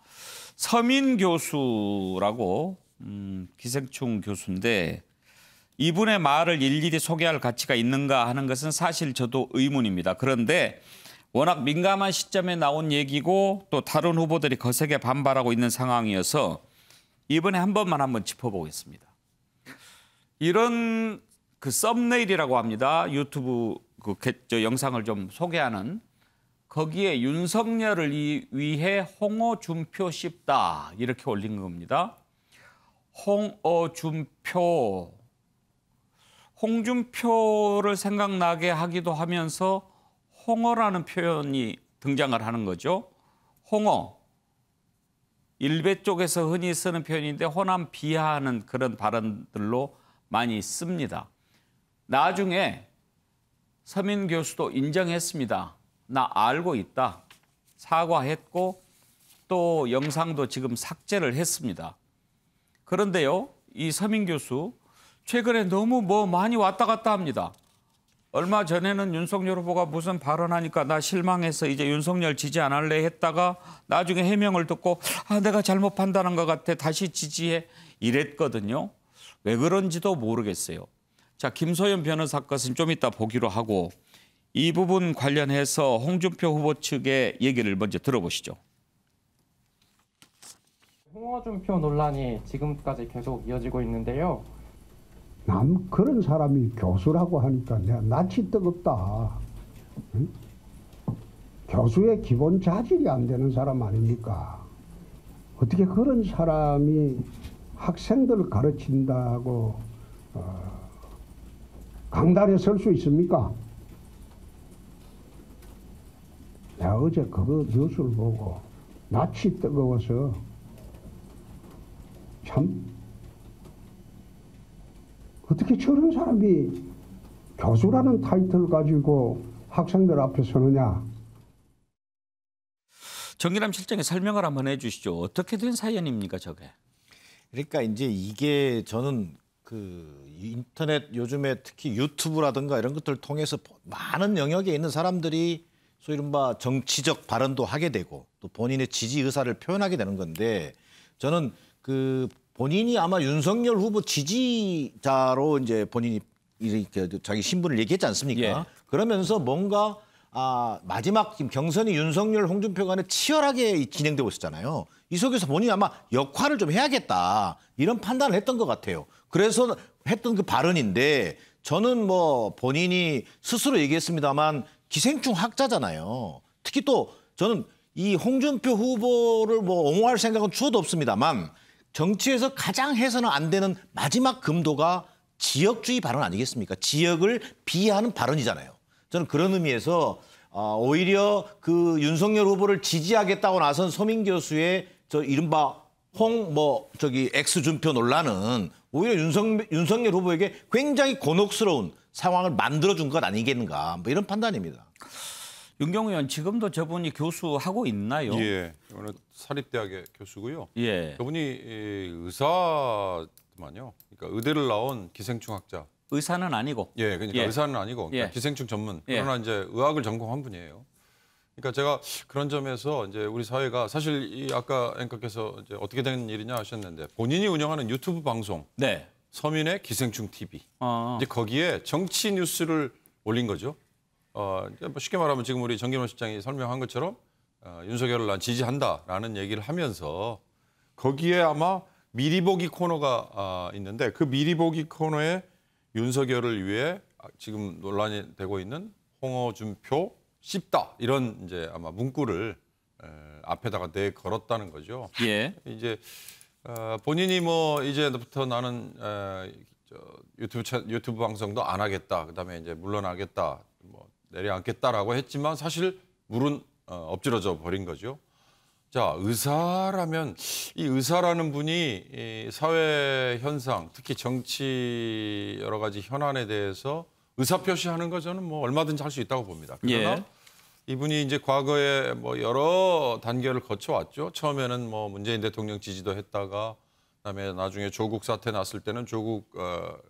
서민 교수라고 기생충 교수인데 이분의 말을 일일이 소개할 가치가 있는가 하는 것은 사실 저도 의문입니다. 그런데 워낙 민감한 시점에 나온 얘기고 또 다른 후보들이 거세게 반발하고 있는 상황이어서 이번에 한번 짚어보겠습니다. 이런 그 썸네일이라고 합니다. 유튜브 저 영상을 좀 소개하는 거기에 윤석열을 위해 홍어준표 씹다 이렇게 올린 겁니다. 홍준표를 생각나게 하기도 하면서 홍어라는 표현이 등장을 하는 거죠. 홍어. 일베 쪽에서 흔히 쓰는 표현인데 호남 비하하는 그런 발언들로 많이 씁니다. 나중에 서민 교수도 인정했습니다. 나 알고 있다. 사과했고 또 영상도 지금 삭제를 했습니다. 그런데요, 이 서민 교수 최근에 너무 많이 왔다 갔다 합니다. 얼마 전에는 윤석열 후보가 무슨 발언하니까 나 실망해서 이제 윤석열 지지 안 할래 했다가 나중에 해명을 듣고 내가 잘못 판단한 것 같아 다시 지지해 이랬거든요. 왜 그런지도 모르겠어요. 자, 김소연 변호사 것은 좀 이따 보기로 하고 이 부분 관련해서 홍준표 후보 측의 얘기를 먼저 들어보시죠. 홍어준표 논란이 지금까지 계속 이어지고 있는데요. 남 그런 사람이 교수라고 하니까 내가 낯이 뜨겁다. 응? 교수의 기본 자질이 안 되는 사람 아닙니까? 어떻게 그런 사람이 학생들을 가르친다고 강단에 설 수 있습니까? 내가 어제 그거 뉴스를 보고 낯이 뜨거워서 참 어떻게 저런 사람이 교수라는 타이틀을 가지고 학생들 앞에 서느냐. 정기남 실장이 설명을 한번 해 주시죠. 어떻게 된 사연입니까, 저게? 그러니까 이제 이게 저는 그 인터넷 요즘에 특히 유튜브라든가 이런 것들을 통해서 많은 영역에 있는 사람들이 소위 이른바 정치적 발언도 하게 되고 또 본인의 지지 의사를 표현하게 되는 건데 저는 그 본인이 아마 윤석열 후보 지지자로 이제 본인이 이렇게 자기 신분을 얘기했지 않습니까? 예. 그러면서 뭔가 마지막 지금 경선이 윤석열, 홍준표 간에 치열하게 진행되고 있었잖아요. 이 속에서 본인이 아마 역할을 좀 해야겠다 이런 판단을 했던 것 같아요. 그래서 했던 그 발언인데 저는 뭐 본인이 스스로 얘기했습니다만 기생충 학자잖아요. 특히 또 저는 이 홍준표 후보를 뭐 옹호할 생각은 추호도 없습니다만 정치에서 가장 해서는 안 되는 마지막 금도가 지역주의 발언 아니겠습니까? 지역을 비하하는 발언이잖아요. 저는 그런 의미에서 오히려 그 윤석열 후보를 지지하겠다고 나선 서민 교수의 저 이른바 X준표 논란은 오히려 윤석열 후보에게 굉장히 곤혹스러운 상황을 만들어준 것 아니겠는가 뭐 이런 판단입니다. 윤경우 의원 지금도 저분이 교수하고 있나요? 예, 이번에 사립대학의 교수고요. 예. 저분이 의사만요. 그러니까 의대를 나온 기생충 학자. 의사는 아니고. 예, 그러니까 예. 의사는 아니고 그러니까 예. 기생충 전문. 예. 그러나 이제 의학을 전공한 분이에요. 그러니까 제가 그런 점에서 이제 우리 사회가 사실 이 아까 앵커께서 이제 어떻게 된 일이냐 하셨는데 본인이 운영하는 유튜브 방송 네. 서민의 기생충 TV. 이제 거기에 정치 뉴스를 올린 거죠. 이제 뭐 쉽게 말하면 지금 우리 정기남 실장이 설명한 것처럼 윤석열을 난 지지한다라는 얘기를 하면서 거기에 아마 미리 보기 코너가 있는데 그 미리 보기 코너에 윤석열을 위해 지금 논란이 되고 있는 홍어준표 씹다 이런 이제 아마 문구를 앞에다가 내 걸었다는 거죠. 예. 이제 본인이 뭐 이제부터 나는 유튜브 방송도 안 하겠다. 그다음에 이제 물러나겠다. 뭐 내려앉겠다라고 했지만 사실 물은 엎질러져 버린 거죠. 자, 의사라면 이 의사라는 분이 이 사회 현상, 특히 정치 여러 가지 현안에 대해서 의사 표시하는 거 저는 뭐 얼마든지 할 수 있다고 봅니다. 그러나 예. 이분이 이제 과거에 뭐 여러 단계를 거쳐왔죠. 처음에는 뭐 문재인 대통령 지지도 했다가 그다음에 나중에 조국 사태 났을 때는 조국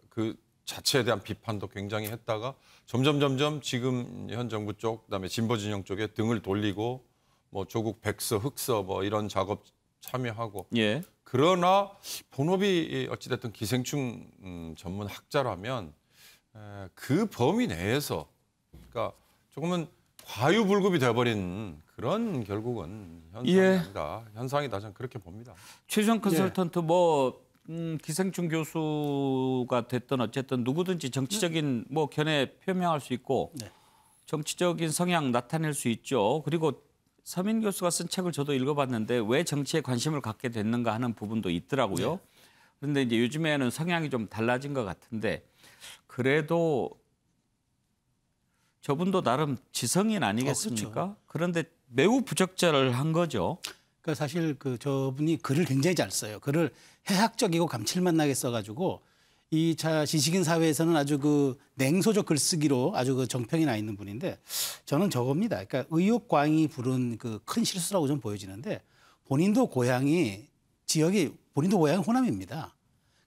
그 자체에 대한 비판도 굉장히 했다가 점점 지금 현 정부 쪽 그다음에 진보 진영 쪽에 등을 돌리고 뭐 조국 백서, 흑서 뭐 이런 작업 참여하고. 예. 그러나 본업이 어찌됐든 기생충 전문 학자라면 그 범위 내에서 그러니까 조금은 과유불급이 돼버린 그런 결국은 현상입니다. 현상이다 저는 그렇게 봅니다. 최수영 컨설턴트 뭐 기생충 교수가 됐든 어쨌든 누구든지 정치적인 뭐 견해 표명할 수 있고 정치적인 성향 나타낼 수 있죠. 그리고 서민 교수가 쓴 책을 저도 읽어봤는데 왜 정치에 관심을 갖게 됐는가 하는 부분도 있더라고요. 그런데 이제 요즘에는 성향이 좀 달라진 것 같은데 그래도 저분도 나름 지성인 아니겠습니까? 그렇죠. 그런데 매우 부적절한 거죠. 그러니까 사실 그 저분이 글을 굉장히 잘 써요. 글을 해학적이고 감칠맛 나게 써가지고 이 지식인 사회에서는 아주 그 냉소적 글쓰기로 아주 그 정평이 나 있는 분인데 저는 저겁니다. 그러니까 의욕광이 부른 그 큰 실수라고 좀 보여지는데 본인도 고향이 호남입니다.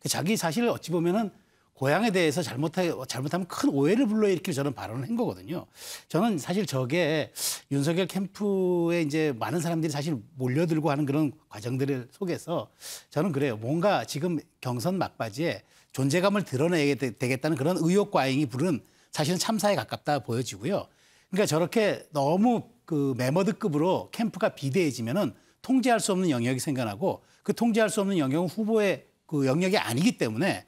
자기 사실 어찌 보면은 고향에 대해서 잘못하면 큰 오해를 불러일으킬 저는 발언을 한 거거든요. 저는 사실 저게 윤석열 캠프에 이제 많은 사람들이 사실 몰려들고 하는 그런 과정들 속에서 저는 그래요. 뭔가 지금 경선 막바지에 존재감을 드러내야 되겠다는 그런 의욕 과잉이 부른 사실은 참사에 가깝다 보여지고요. 그러니까 저렇게 너무 그 매머드급으로 캠프가 비대해지면은 통제할 수 없는 영역이 생겨나고 그 통제할 수 없는 영역은 후보의 그 영역이 아니기 때문에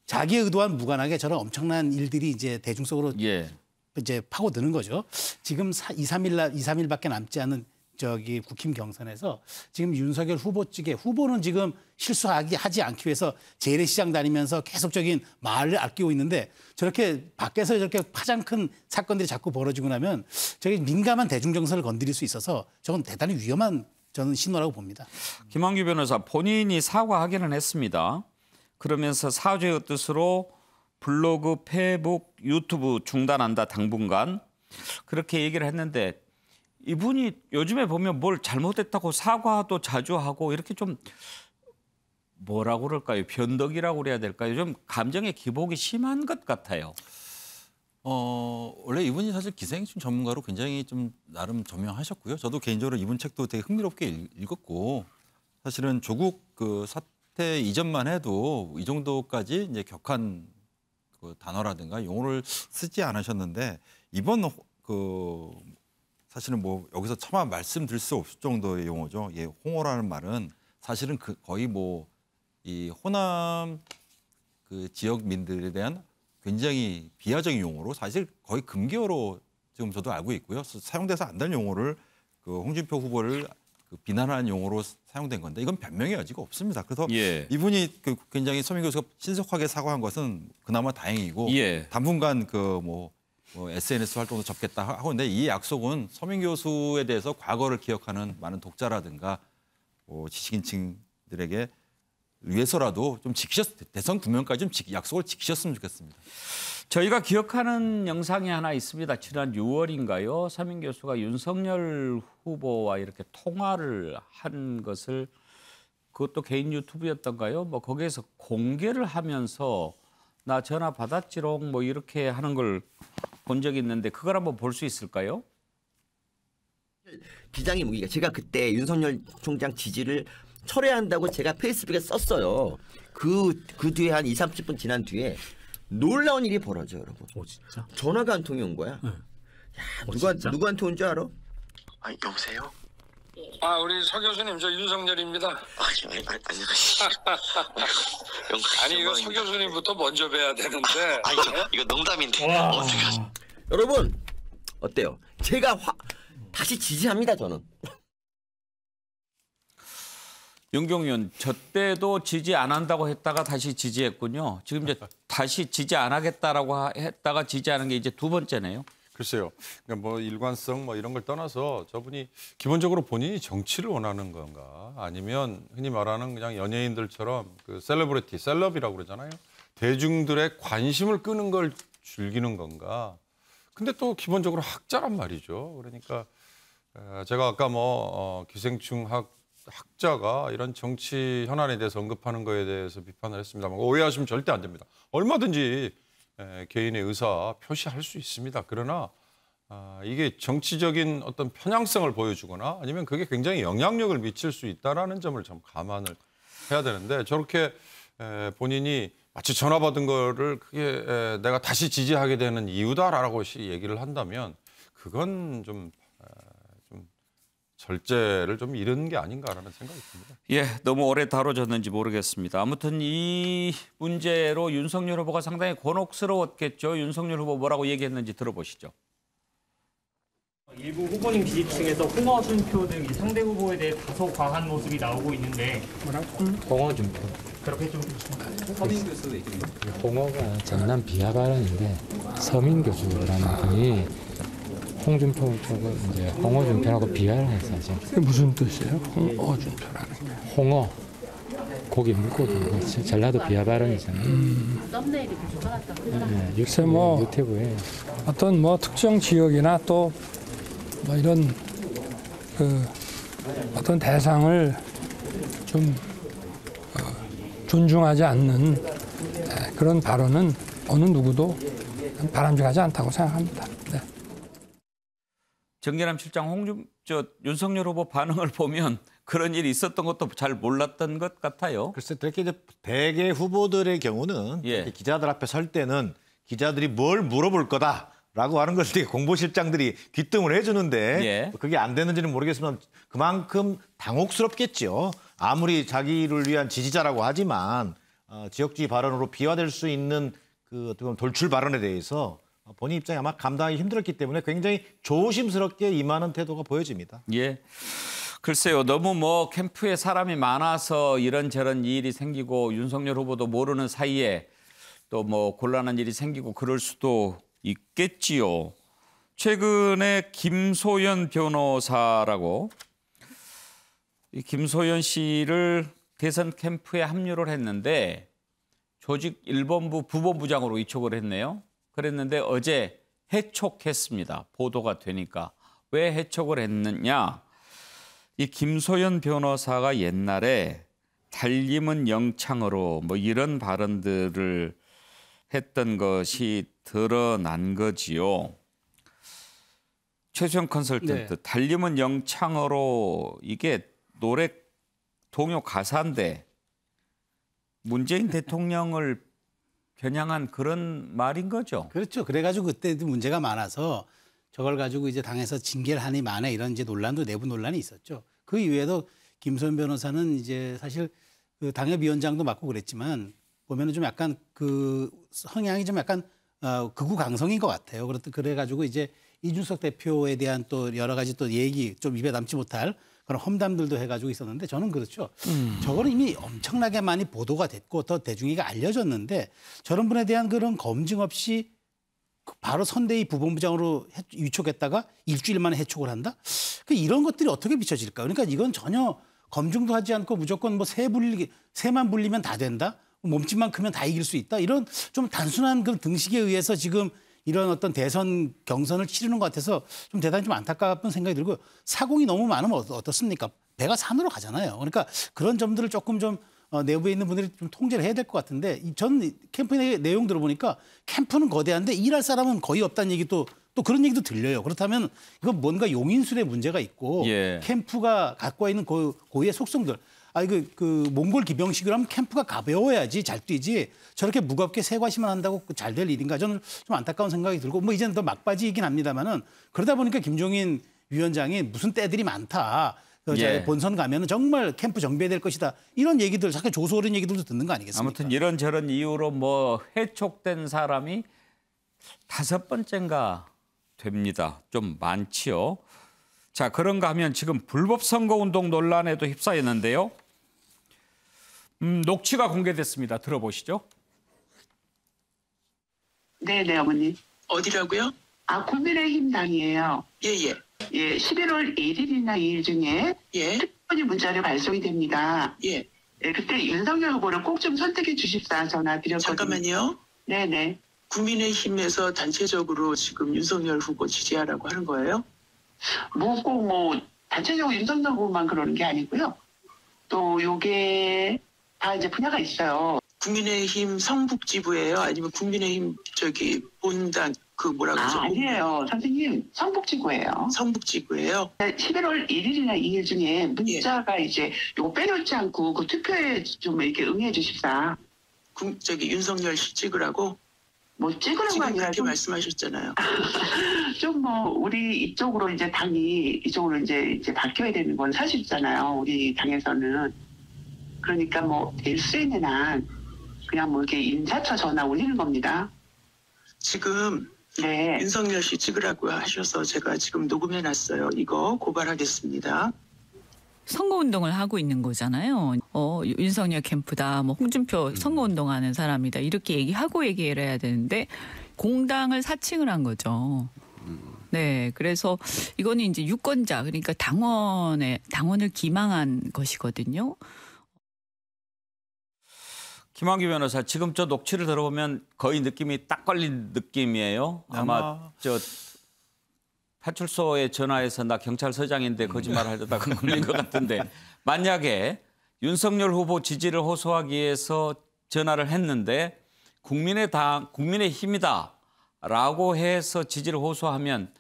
자기의 의도와는 무관하게 저런 엄청난 일들이 이제 대중 속으로 이제 파고드는 거죠. 지금 2, 3일밖에 남지 않은 저기 국힘 경선에서 지금 윤석열 후보 측에 후보는 지금 실수하지 않기 위해서 재래시장 다니면서 계속적인 말을 아끼고 있는데 저렇게 밖에서 저렇게 파장 큰 사건들이 자꾸 벌어지고 나면 저기 민감한 대중정서를 건드릴 수 있어서 저건 대단히 위험한 저는 신호라고 봅니다. 김한규 변호사 본인이 사과하기는 했습니다. 그러면서 사죄의 뜻으로 블로그, 페이북, 유튜브 중단한다 당분간 그렇게 얘기를 했는데 이분이 요즘에 보면 뭘 잘못했다고 사과도 자주 하고 이렇게 좀 뭐라고 그럴까요? 변덕이라고 그래야 될까요? 좀 감정의 기복이 심한 것 같아요. 원래 이분이 사실 기생충 전문가로 굉장히 좀 나름 저명하셨고요. 저도 개인적으로 이분 책도 되게 흥미롭게 읽었고 사실은 조국 그 사태 이전만 해도 이 정도까지 이제 격한 그 단어라든가 용어를 쓰지 않으셨는데 이번 그 사실은 뭐 여기서 차마 말씀드릴 수 없을 정도의 용어죠. 예, 홍어라는 말은 사실은 그 거의 뭐 이 호남 그 지역민들에 대한 굉장히 비하적인 용어로 사실 거의 금기어로 지금 저도 알고 있고요. 사용돼서 안 될 용어를 그 홍준표 후보를 그 비난하는 용어로 사용된 건데 이건 변명의 여지가 없습니다. 그래서 이분이 그 굉장히 서민 교수가 신속하게 사과한 것은 그나마 다행이고 당분간 그 뭐 SNS 활동도 접겠다 하고 있는데 이 약속은 서민 교수에 대해서 과거를 기억하는 많은 독자라든가 지식인층들에게 위해서라도 좀 대선 구면까지 좀 약속을 지키셨으면 좋겠습니다. 저희가 기억하는 영상이 하나 있습니다. 지난 6월인가요? 서민 교수가 윤석열 후보와 이렇게 통화를 한 것을 그것도 개인 유튜브였던가요? 뭐 거기에서 공개를 하면서 나 전화 받았지롱 뭐 이렇게 하는 걸 본 적이 있는데 그걸 한번 볼 수 있을까요? 비장의 무기가 제가 그때 윤석열 총장 지지를 철회한다고 제가 페이스북에 썼어요. 그 뒤에 한 20-30분 지난 뒤에 놀라운 일이 벌어져요, 여러분. 진짜? 전화가 한 통이 온 거야. 야, 누구한테 온 줄 알아? 여보세요? 우리 서 교수님, 저 윤석열입니다. 아니 이거 서 교수님부터 먼저 뵈야 되는데. 이거 농담인데. 여러분 어때요? 제가 다시 지지합니다, 저는. 윤경윤, 저 때도 지지 안 한다고 했다가 다시 지지했군요. 지금 이제 다시 지지 안 하겠다라고 했다가 지지하는 게 이제 두 번째네요. 글쎄요. 그러니까 뭐 일관성 뭐 이런 걸 떠나서 저분이 기본적으로 본인이 정치를 원하는 건가 아니면 흔히 말하는 그냥 연예인들처럼 그 셀럽이라고 그러잖아요. 대중들의 관심을 끄는 걸 즐기는 건가. 근데 또 기본적으로 학자란 말이죠. 그러니까 제가 아까 기생충 학자가 이런 정치 현안에 대해서 언급하는 거에 대해서 비판을 했습니다만 오해하시면 절대 안 됩니다. 얼마든지 개인의 의사 표시할 수 있습니다. 그러나 이게 정치적인 어떤 편향성을 보여주거나 아니면 그게 굉장히 영향력을 미칠 수 있다는 점을 좀 감안을 해야 되는데 저렇게 본인이 마치 전화 받은 거를 그게 내가 다시 지지하게 되는 이유다라고 얘기를 한다면 그건 좀 절제를 좀 잃은 게 아닌가라는 생각이 듭니다. 예, 너무 오래 다뤄졌는지 모르겠습니다. 아무튼 이 문제로 윤석열 후보가 상당히 곤혹스러웠겠죠. 윤석열 후보 뭐라고 얘기했는지 들어보시죠. 일부 후보님 지지층에서 홍어준표 등 이 상대 후보에 대해 다소 과한 모습이 나오고 있는데 홍어준표. 그렇게 좀 서민 교수 얘기. 홍어가 전남 비하 발언인데 서민 교수라는 분이 홍준표 쪽을 이제 홍어준표라고 비하를 했어요. 그게 무슨 뜻이에요? 홍어준표라는 게. 홍어 고기 물고기 전라도 비하 발언이잖아요. 썸네일이 붙여놨다. 네, 글쎄 뭐 유튜브에 어떤 특정 지역이나 또 이런 어떤 대상을 좀 존중하지 않는 그런 발언은 어느 누구도 바람직하지 않다고 생각합니다. 네. 정계남 실장 윤석열 후보 반응을 보면 그런 일이 있었던 것도 잘 몰랐던 것 같아요. 글쎄, 그렇게 이제 대개 후보들의 경우는 기자들 앞에 설 때는 기자들이 뭘 물어볼 거다라고 하는 걸 되게 공보실장들이 귀뜸을 해주는데 그게 안 되는지는 모르겠지만 그만큼 당혹스럽겠죠. 아무리 자기를 위한 지지자라고 하지만 지역주의 발언으로 비화될 수 있는 그 어떻게 보면 돌출 발언에 대해서 본인 입장이 아마 감당하기 힘들었기 때문에 굉장히 조심스럽게 임하는 태도가 보여집니다. 예. 글쎄요. 너무 캠프에 사람이 많아서 이런저런 일이 생기고 윤석열 후보도 모르는 사이에 또 곤란한 일이 생기고 그럴 수도 있겠지요. 최근에 김소연 변호사라고 이 김소연 씨를 대선 캠프에 합류를 했는데 조직 1본부 부본부장으로 이촉을 했네요. 그랬는데 어제 해촉했습니다. 보도가 되니까. 왜 해촉을 했느냐. 이 김소연 변호사가 옛날에 달림은 영창으로 이런 발언들을 했던 것이 드러난 거지요. 최수영 컨설턴트, 달림은 영창으로 이게 노래 동요 가사인데 문재인 대통령을 겨냥한 그런 말인 거죠. 그렇죠. 그래가지고 그때도 문제가 많아서 저걸 가지고 이제 당에서 징계를 하니 마네 이런 이제 논란도 내부 논란이 있었죠. 그 이외에도 김소연 변호사는 이제 사실 그 당협위원장도 맡고 그랬지만 보면은 좀 약간 그 성향이 좀 약간 극우 강성인 것 같아요. 그래가지고 이제 이준석 대표에 대한 또 여러 가지 또 얘기 좀 입에 담지 못할 그런 험담들도 해가지고 있었는데 저는 그렇죠. 저거는 이미 엄청나게 많이 보도가 됐고 더 대중에게 알려졌는데 저런 분에 대한 그런 검증 없이 바로 선대위 부본부장으로 위촉했다가 일주일 만에 해촉을 한다? 이런 것들이 어떻게 비춰질까? 그러니까 이건 전혀 검증도 하지 않고 무조건 새만 불리면 다 된다? 몸집만 크면 다 이길 수 있다? 이런 좀 단순한 그런 등식에 의해서 지금 이런 어떤 대선 경선을 치르는 것 같아서 좀 대단히 좀 안타까운 생각이 들고 사공이 너무 많으면 어떻습니까? 배가 산으로 가잖아요. 그러니까 그런 점들을 조금 좀 내부에 있는 분들이 좀 통제를 해야 될 것 같은데 저는 캠프 내용 들어보니까 캠프는 거대한데 일할 사람은 거의 없다는 얘기도 또 그런 얘기도 들려요. 그렇다면 이건 뭔가 용인술의 문제가 있고 캠프가 갖고 있는 고유의 속성들 그 몽골 기병식으로 하면 캠프가 가벼워야지 잘 뛰지 저렇게 무겁게 세과시만 한다고 잘 될 일인가 저는 좀 안타까운 생각이 들고 이제는 더 막바지이긴 합니다만은 그러다 보니까 김종인 위원장이 무슨 때들이 많다. 본선 가면은 정말 캠프 정비해야 될 것이다. 이런 얘기들, 자꾸 조소어린 얘기들도 듣는 거 아니겠습니까? 아무튼 이런저런 이유로 해촉된 사람이 5번째인가 됩니다. 좀 많지요. 자, 그런가 하면 지금 불법 선거운동 논란에도 휩싸였는데요. 녹취가 공개됐습니다. 들어보시죠. 네, 어머니. 어디라고요? 국민의힘당이에요. 예. 11월 1일이나 2일 중에 특별히 문자를 발송이 됩니다. 그때 윤석열 후보를 꼭 좀 선택해 주십사 전화 드렸거든요. 잠깐만요. 네네. 국민의힘에서 단체적으로 지금 윤석열 후보 지지하라고 하는 거예요? 뭐 단체적으로 윤석열 후보만 그러는 게 아니고요. 또 요게 다 이제 분야가 있어요. 국민의힘 성북지부예요? 아니면 국민의힘 본당 뭐라고 그러죠? 아니에요. 선생님 성북지구예요. 성북지구예요? 11월 1일이나 2일 중에 문자가 이제 요거 빼놓지 않고 그 투표에 좀 이렇게 응해 주십사. 윤석열 씨 찍으라고? 뭐 찍으라고 아니라 그렇게 말씀하셨잖아요. 좀 우리 이쪽으로 이제 당이 이쪽으로 이제 바뀌어야 되는 건 사실이잖아요. 우리 당에서는. 그러니까 될 수 있는 한 그냥 이렇게 인사처 전화 올리는 겁니다. 지금 윤석열 씨 찍으라고 하셔서 제가 지금 녹음해놨어요. 이거 고발하겠습니다. 선거운동을 하고 있는 거잖아요. 윤석열 캠프다, 홍준표 선거운동하는 사람이다 이렇게 얘기를 해야 되는데 공당을 사칭을 한 거죠. 네, 그래서 이거는 이제 유권자 그러니까 당원을 기망한 것이거든요. 김한규 변호사, 지금 저 녹취를 들어보면 거의 느낌이 딱 걸린 느낌이에요. 아마 파출소에 전화해서 나 경찰서장인데 거짓말을 하려다가 걸린 것 같은데 만약에 윤석열 후보 지지를 호소하기 위해서 전화를 했는데 국민의힘이다라고 해서 지지를 호소하면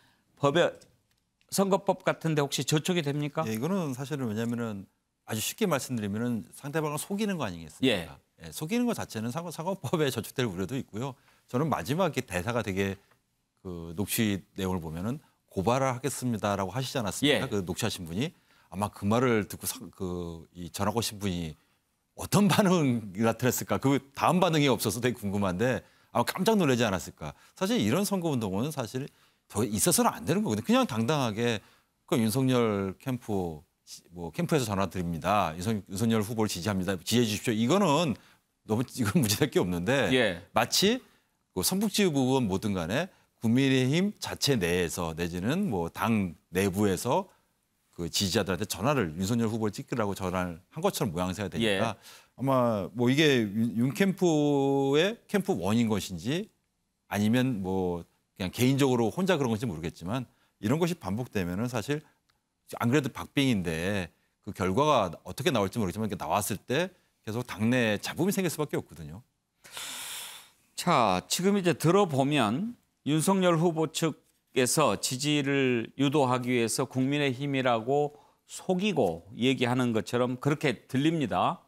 선거법 같은데 혹시 저촉이 됩니까? 예, 이거는 사실은 왜냐하면은 아주 쉽게 말씀드리면은 상대방을 속이는 거 아니겠습니까? 예. 예, 속이는 것 자체는 선거법에 저촉될 우려도 있고요. 저는 마지막에 대사가 되게 그 녹취 내용을 보면은 고발을 하겠습니다라고 하시지 않았습니까? 예. 그 녹취하신 분이 아마 그 말을 듣고 이 전화 오신 분이 어떤 반응을 나타냈을까? 그 다음 반응이 없어서 되게 궁금한데 아마 깜짝 놀라지 않았을까? 사실 이런 선거운동은 사실 더 있어서는 안 되는 거거든요. 그냥 당당하게 그 윤석열 캠프에서 전화 드립니다. 윤석열 후보를 지지합니다. 지지해 주십시오. 이건 문제될 게 없는데 마치 성북지부건 뭐든 간에 국민의힘 자체 내에서 내지는 당 내부에서 그 지지자들한테 윤석열 후보를 찍으라고 전화를 한 것처럼 모양새가 되니까 아마 이게 윤 캠프의 캠프 원인 것인지 아니면 그냥 개인적으로 혼자 그런 건지 모르겠지만 이런 것이 반복되면은 사실 안 그래도 박빙인데 그 결과가 어떻게 나올지 모르겠지만 이렇게 나왔을 때 계속 당내 잡음이 생길 수밖에 없거든요. 자, 지금 이제 들어보면 윤석열 후보 측에서 지지를 유도하기 위해서 국민의힘이라고 속이고 얘기하는 것처럼 그렇게 들립니다.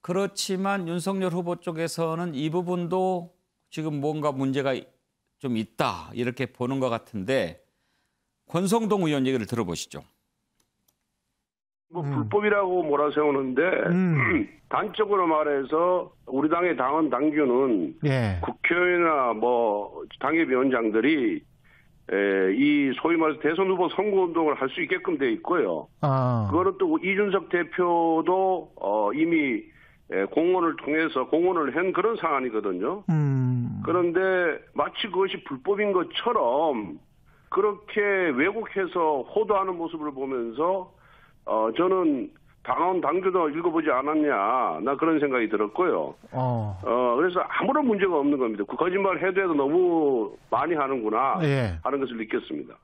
그렇지만 윤석열 후보 쪽에서는 이 부분도 지금 뭔가 문제가 좀 있다 이렇게 보는 것 같은데 권성동 의원 얘기를 들어보시죠. 불법이라고 몰아세우는데 단적으로 말해서 우리 당의 당원 당규는 국회의원이나 당협위원장들이 이 소위 말해서 대선 후보 선거운동을 할 수 있게끔 돼 있고요. 그거는 또 이준석 대표도 이미 공원을 통해서 공언을 한 그런 상황이거든요. 그런데 마치 그것이 불법인 것처럼 그렇게 왜곡해서 호도하는 모습을 보면서 저는 당원 당규도 읽어보지 않았냐, 나 그런 생각이 들었고요. 그래서 아무런 문제가 없는 겁니다. 그 거짓말 해도 너무 많이 하는구나 하는 것을 느꼈습니다.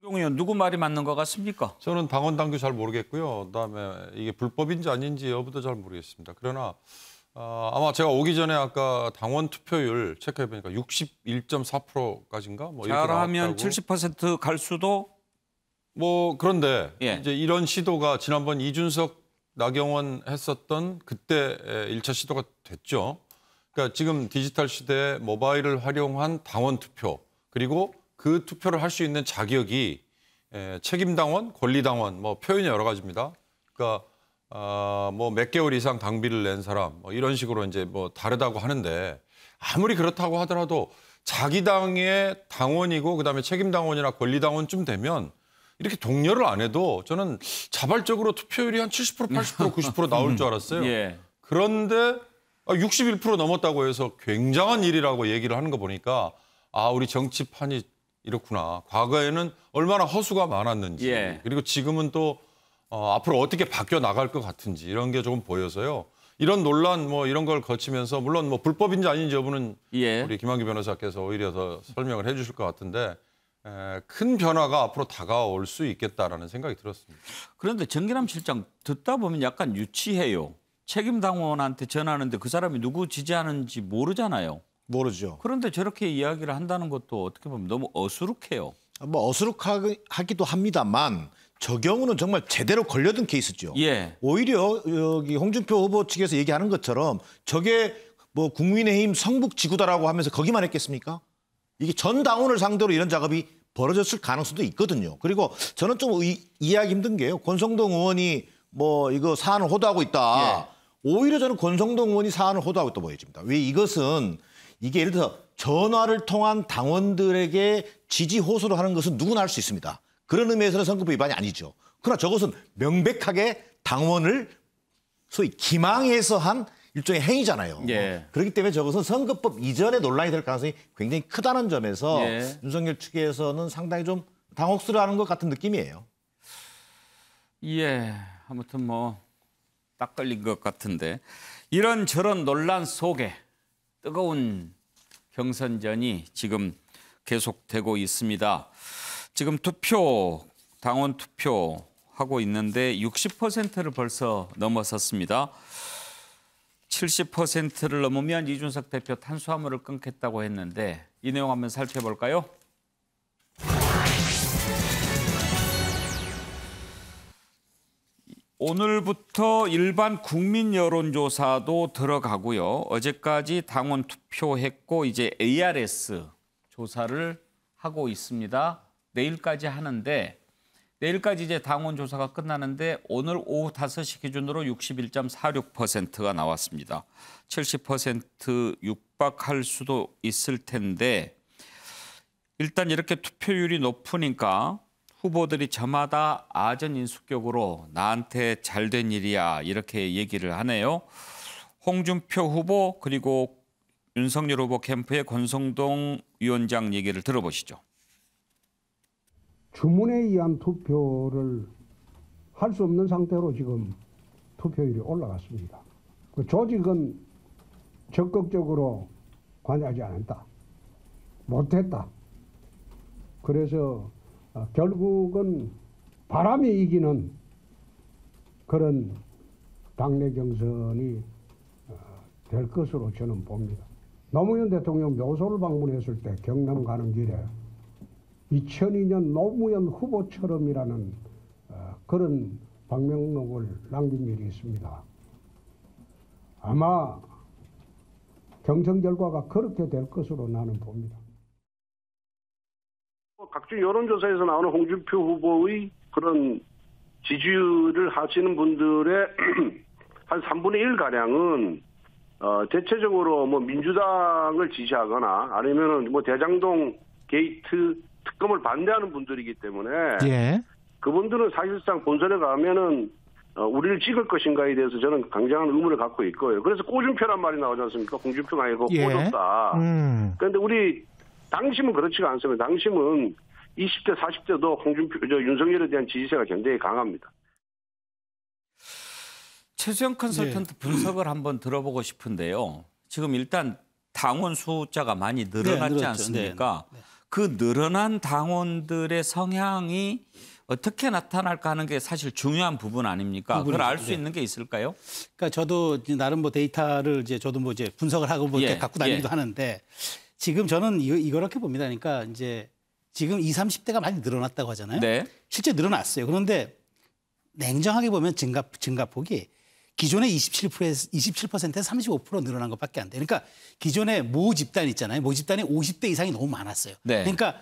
의원 누구 말이 맞는 것 같습니까? 저는 당원 당규 잘 모르겠고요. 그다음에 이게 불법인지 아닌지 여부도 잘 모르겠습니다. 그러나 아마 제가 오기 전에 아까 당원 투표율 체크해보니까 61.4%까지인가? 잘하면 70% 갈 수도. 그런데 이제 이런 시도가 지난번 이준석, 나경원 했었던 그때 1차 시도가 됐죠. 그러니까 지금 디지털 시대에 모바일을 활용한 당원 투표 그리고 그 투표를 할 수 있는 자격이 책임당원, 권리당원, 표현이 여러 가지입니다. 그러니까 몇 개월 이상 당비를 낸 사람 이런 식으로 이제 다르다고 하는데 아무리 그렇다고 하더라도 자기 당의 당원이고 그다음에 책임당원이나 권리당원쯤 되면 이렇게 동료를 안 해도 저는 자발적으로 투표율이 한 70%, 80%, 90% 나올 줄 알았어요. 그런데 61% 넘었다고 해서 굉장한 일이라고 얘기를 하는 거 보니까 우리 정치판이 이렇구나. 과거에는 얼마나 허수가 많았는지 그리고 지금은 또 앞으로 어떻게 바뀌어 나갈 것 같은지 이런 게 조금 보여서요. 이런 논란 뭐 이런 걸 거치면서 물론 뭐 불법인지 아닌지 여부는 예. 우리 김한기 변호사께서 오히려 더 설명을 해주실 것 같은데 큰 변화가 앞으로 다가올 수 있겠다라는 생각이 들었습니다. 그런데 정기남 실장 듣다 보면 약간 유치해요. 책임 당원한테 전하는데 그 사람이 누구 지지하는지 모르잖아요. 모르죠. 그런데 저렇게 이야기를 한다는 것도 어떻게 보면 너무 어수룩해요. 뭐 어수룩하기도 합니다만 저 경우는 정말 제대로 걸려든 케이스죠. 예. 오히려 여기 홍준표 후보 측에서 얘기하는 것처럼 저게 뭐 국민의힘 성북지구다라고 하면서 거기만 했겠습니까? 이게 전 당원을 상대로 이런 작업이 벌어졌을 가능성도 있거든요. 그리고 저는 좀 이해하기 힘든 게요. 권성동 의원이 뭐 이거 사안을 호도하고 있다. 예. 오히려 저는 권성동 의원이 사안을 호도하고 있다고 보여집니다. 왜 이것은 이게 예를 들어서 전화를 통한 당원들에게 지지 호소를 하는 것은 누구나 할 수 있습니다. 그런 의미에서는 선거법 위반이 아니죠. 그러나 저것은 명백하게 당원을 소위 기망해서 한 일종의 행위잖아요. 예. 그렇기 때문에 저것은 선거법 이전에 논란이 될 가능성이 굉장히 크다는 점에서 예. 윤석열 측에서는 상당히 좀 당혹스러워하는 것 같은 느낌이에요. 예, 아무튼 뭐 딱 걸린 것 같은데 이런저런 논란 속에 뜨거운 경선전이 지금 계속되고 있습니다. 지금 당원 투표 하고 있는데 60%를 벌써 넘어섰습니다. 70%를 넘으면 이준석 대표 탄수화물을 끊겠다고 했는데 이 내용 한번 살펴볼까요? 오늘부터 일반 국민 여론조사도 들어가고요. 어제까지 당원 투표했고 이제 ARS 조사를 하고 있습니다. 내일까지 하는데 내일까지 이제 당원 조사가 끝나는데 오늘 오후 5시 기준으로 61.46%가 나왔습니다. 70% 육박할 수도 있을 텐데 일단 이렇게 투표율이 높으니까 후보들이 저마다 아전인수격으로 나한테 잘된 일이야 이렇게 얘기를 하네요. 홍준표 후보 그리고 윤석열 후보 캠프의 권성동 위원장 얘기를 들어보시죠. 주문에 의한 투표를 할 수 없는 상태로 지금 투표율이 올라갔습니다. 그 조직은 적극적으로 관여하지 않았다. 못했다. 그래서 결국은 바람이 이기는 그런 당내 경선이 될 것으로 저는 봅니다. 노무현 대통령 묘소를 방문했을 때 경남 가는 길에 2002년 노무현 후보처럼이라는 그런 방명록을 남긴 일이 있습니다. 아마 경선 결과가 그렇게 될 것으로 나는 봅니다. 각종 여론조사에서 나오는 홍준표 후보의 그런 지지율을 하시는 분들의 한 3분의 1 가량은 대체적으로 뭐 민주당을 지지하거나 아니면은 뭐 대장동 게이트 특검을 반대하는 분들이기 때문에 예. 그분들은 사실상 본선에 가면은 우리를 찍을 것인가에 대해서 저는 굉장한 의문을 갖고 있고요. 그래서 꼬준표란 말이 나오지 않습니까? 홍준표가 아니고 예. 꼬졌다. 그런데 우리 당심은 그렇지가 않습니다. 당심은 20대, 40대도 윤석열에 대한 지지세가 굉장히 강합니다. 최수영 컨설턴트 분석을 한번 들어보고 싶은데요. 지금 일단 당원 숫자가 많이 늘어났지 않습니까? 그 늘어난 당원들의 성향이 어떻게 나타날까 하는 게 사실 중요한 부분 아닙니까? 그걸 알 수 있는 게 있을까요? 그러니까 저도 나름 뭐 데이터를 저도 분석을 하고 뭐 이렇게 갖고 다니기도 하는데 지금 저는 이렇게 봅니다. 그러니까 이제 지금 20, 30대가 많이 늘어났다고 하잖아요. 네. 실제 늘어났어요. 그런데 냉정하게 보면 증가폭이 기존의 27%에서 35% 늘어난 것밖에 안 돼요. 그러니까 기존의 모 집단 있잖아요. 모 집단이 50대 이상이 너무 많았어요. 네. 그러니까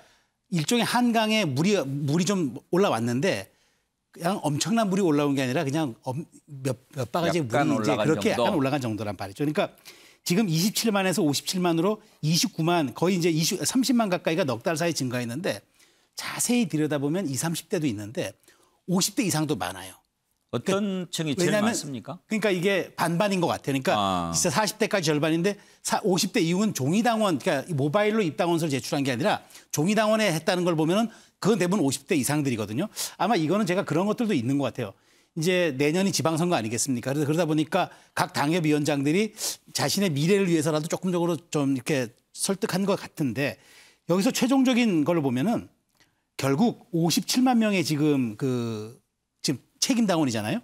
일종의 한강에 물이 좀 올라왔는데 그냥 엄청난 물이 올라온 게 아니라 그냥 몇 바가지 물이 이제 그렇게 약간 올라간 정도란 말이죠. 그러니까 지금 27만에서 57만으로 29만 거의 이제 30만 가까이가 넉 달 사이 증가했는데 자세히 들여다보면 20, 30대도 있는데 50대 이상도 많아요. 어떤 층이 제일 많습니까? 그러니까 이게 반반인 것 같아요. 그러니까 진짜 40대까지 절반인데 50대 이후는 종이당원, 그러니까 모바일로 입당원서를 제출한 게 아니라 종이당원에 했다는 걸 보면은 그건 대부분 50대 이상들이거든요. 아마 이거는 제가 그런 것들도 있는 것 같아요. 이제 내년이 지방선거 아니겠습니까? 그러다 보니까 각 당협 위원장들이 자신의 미래를 위해서라도 조금적으로 좀 이렇게 설득한 것 같은데 여기서 최종적인 걸로 보면은 결국 57만 명의 지금 지금 책임 당원이잖아요.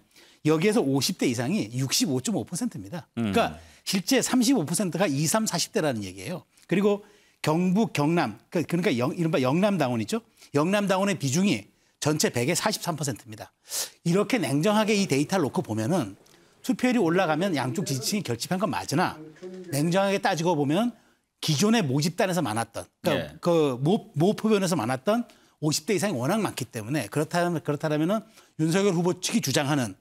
여기에서 50대 이상이 65.5%입니다. 그러니까 실제 35%가 20, 30, 40대라는 얘기예요. 그리고 경북, 경남, 그러니까 이른바 영남 당원이죠. 영남 당원의 비중이 전체 100의 43%입니다. 이렇게 냉정하게 이 데이터를 놓고 보면은 투표율이 올라가면 양쪽 지지층이 결집한 건 맞으나 냉정하게 따지고 보면 기존의 모집단에서 많았던 그러니까 예. 그 모표변에서 많았던 50대 이상이 워낙 많기 때문에 그렇다면은 윤석열 후보 측이 주장하는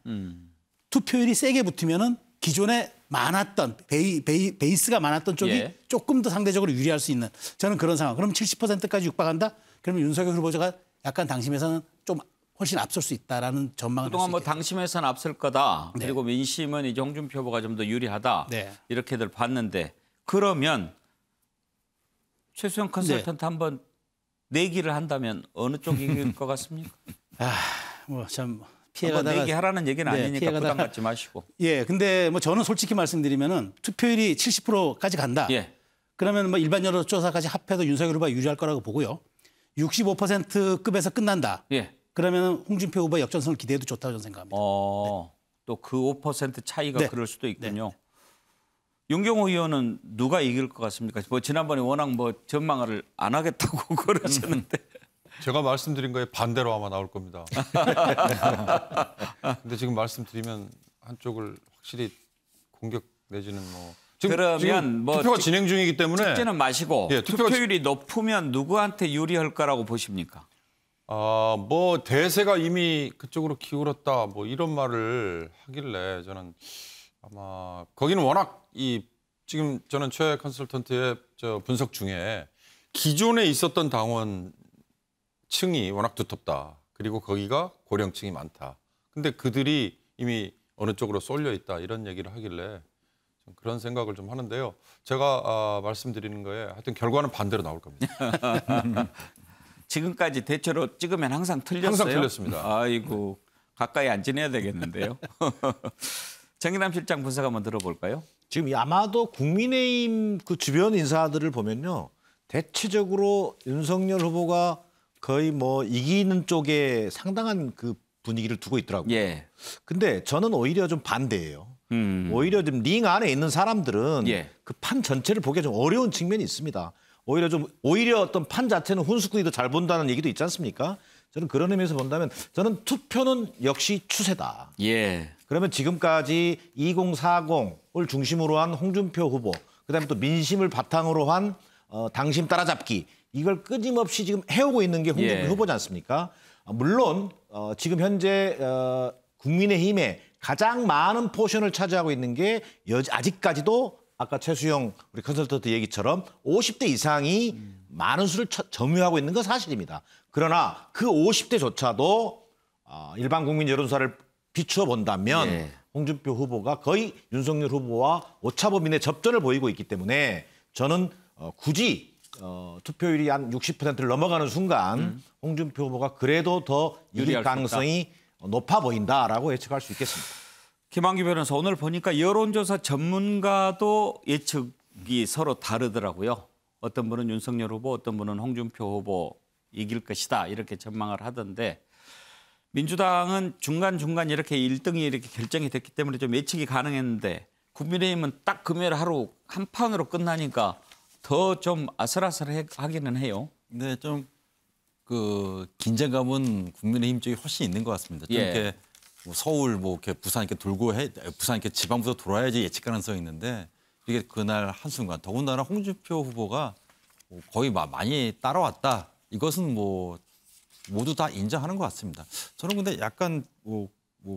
투표율이 세게 붙으면은 기존에 많았던 베이스가 많았던 쪽이 예. 조금 더 상대적으로 유리할 수 있는 저는 그런 상황. 그럼 70%까지 육박한다? 그러면 윤석열 후보자가 약간 당심에서는 좀 훨씬 앞설 수 있다라는 전망을 그동안 뭐 당심에서는 앞설 거다. 네. 그리고 민심은 이제 홍준표 후보가 좀 더 유리하다. 네. 이렇게들 봤는데 그러면 최수영 컨설턴트 한번 내기를 한다면 어느 쪽이 이길 것 같습니까? 뭐 참 피해가다가 내기하라는 얘기는 아니니까 부담 갖지 마시고. 예, 근데 뭐 저는 솔직히 말씀드리면은 투표율이 70%까지 간다. 예. 그러면 뭐 일반 여론조사까지 합해도 윤석열 후보가 유리할 거라고 보고요. 65%급에서 끝난다. 예. 그러면 홍준표 후보 역전승을 기대해도 좋다고 저는 생각합니다. 또 그 5% 차이가 네. 그럴 수도 있군요. 윤경호 의원은 누가 이길 것 같습니까? 뭐 지난번에 워낙 뭐 전망을 안 하겠다고 그러셨는데. 제가 말씀드린 거에 반대로 아마 나올 겁니다. 근데 지금 말씀드리면 한쪽을 확실히 공격 내지는 뭐 지금 뭐 투표가 진행 중이기 때문에 찍지는 마시고 예, 투표율이 높으면 누구한테 유리할 거라고 보십니까? 뭐 대세가 이미 그쪽으로 기울었다 뭐 이런 말을 하길래 저는 아마 거기는 워낙 지금 저는 최 컨설턴트의 분석 중에 기존에 있었던 당원층이 워낙 두텁다. 그리고 거기가 고령층이 많다. 근데 그들이 이미 어느 쪽으로 쏠려 있다 이런 얘기를 하길래 좀 그런 생각을 좀 하는데요. 제가 말씀드리는 거에 하여튼 결과는 반대로 나올 겁니다. 지금까지 대체로 찍으면 항상 틀렸어요? 항상 틀렸습니다. 아이고 가까이 안 지내야 되겠는데요. 정의남 실장 분석 한번 들어볼까요? 지금 아마도 국민의힘 그 주변 인사들을 보면요. 대체적으로 윤석열 후보가 거의 뭐 이기는 쪽에 상당한 그 분위기를 두고 있더라고요. 예. 근데 저는 오히려 좀 반대예요. 오히려 좀 링 안에 있는 사람들은 예. 그 판 전체를 보기가 좀 어려운 측면이 있습니다. 오히려 어떤 판 자체는 훈수꾼이 더 잘 본다는 얘기도 있지 않습니까? 저는 그런 의미에서 본다면 저는 투표는 역시 추세다. 예. 그러면 지금까지 2040을 중심으로 한 홍준표 후보, 그다음에 또 민심을 바탕으로 한 당심 따라잡기 이걸 끊임없이 지금 해오고 있는 게 홍준표 예. 후보지 않습니까? 물론 지금 현재 국민의힘에 가장 많은 포션을 차지하고 있는 게 아직까지도 아까 최수영 우리 컨설턴트 얘기처럼 50대 이상이 많은 수를 점유하고 있는 건 사실입니다. 그러나 그 50대조차도 일반 국민 여론조사를 비추어 본다면 예. 홍준표 후보가 거의 윤석열 후보와 오차범위 내 접전을 보이고 있기 때문에 저는 굳이 투표율이 한 60%를 넘어가는 순간 홍준표 후보가 그래도 더 이길 가능성이 높아 보인다라고 예측할 수 있겠습니다. 김한규 변호사 오늘 보니까 여론조사 전문가도 예측이 서로 다르더라고요. 어떤 분은 윤석열 후보, 어떤 분은 홍준표 후보 이길 것이다 이렇게 전망을 하던데 민주당은 중간중간 이렇게 1등이 이렇게 결정이 됐기 때문에 좀 예측이 가능했는데 국민의힘은 딱 금요일 하루 한 판으로 끝나니까 더 좀 아슬아슬하기는 해요. 네, 좀 그 긴장감은 국민의힘 쪽이 훨씬 있는 것 같습니다. 좀 예. 이렇게 뭐 서울, 뭐 이렇게 부산 이렇게 부산 이렇게 지방부터 돌아야지 예측 가능성이 있는데 이게 그날 한 순간 더군다나 홍준표 후보가 거의 많이 따라왔다. 이것은 뭐 모두 다 인정하는 것 같습니다. 저는 근데 약간 뭐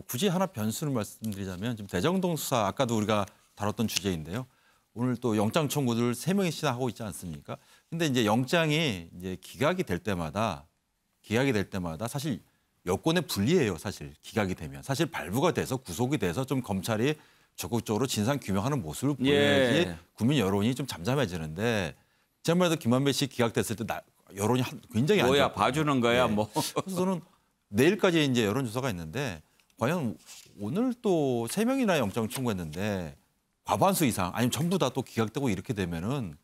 굳이 하나 변수를 말씀드리자면 지금 대정동 수사 아까도 우리가 다뤘던 주제인데요. 오늘 또 영장 청구를 3명이나 하고 있지 않습니까? 근데 이제 영장이 이제 기각이 될 때마다 사실 여권에 불리해요. 사실 기각이 되면 사실 발부가 돼서 구속이 돼서 좀 검찰이 적극적으로 진상 규명하는 모습을 보여야지 예. 국민 여론이 좀 잠잠해지는데 지난번에도 김만배 씨 기각됐을 때 여론이 굉장히 안 좋았거든요. 봐주는 거야 네. 뭐. 그래서 저는 내일까지 이제 여론조사가 있는데 과연 오늘 또 3명이나 영장 청구했는데 과반수 이상 아니면 전부 다 또 기각되고 이렇게 되면은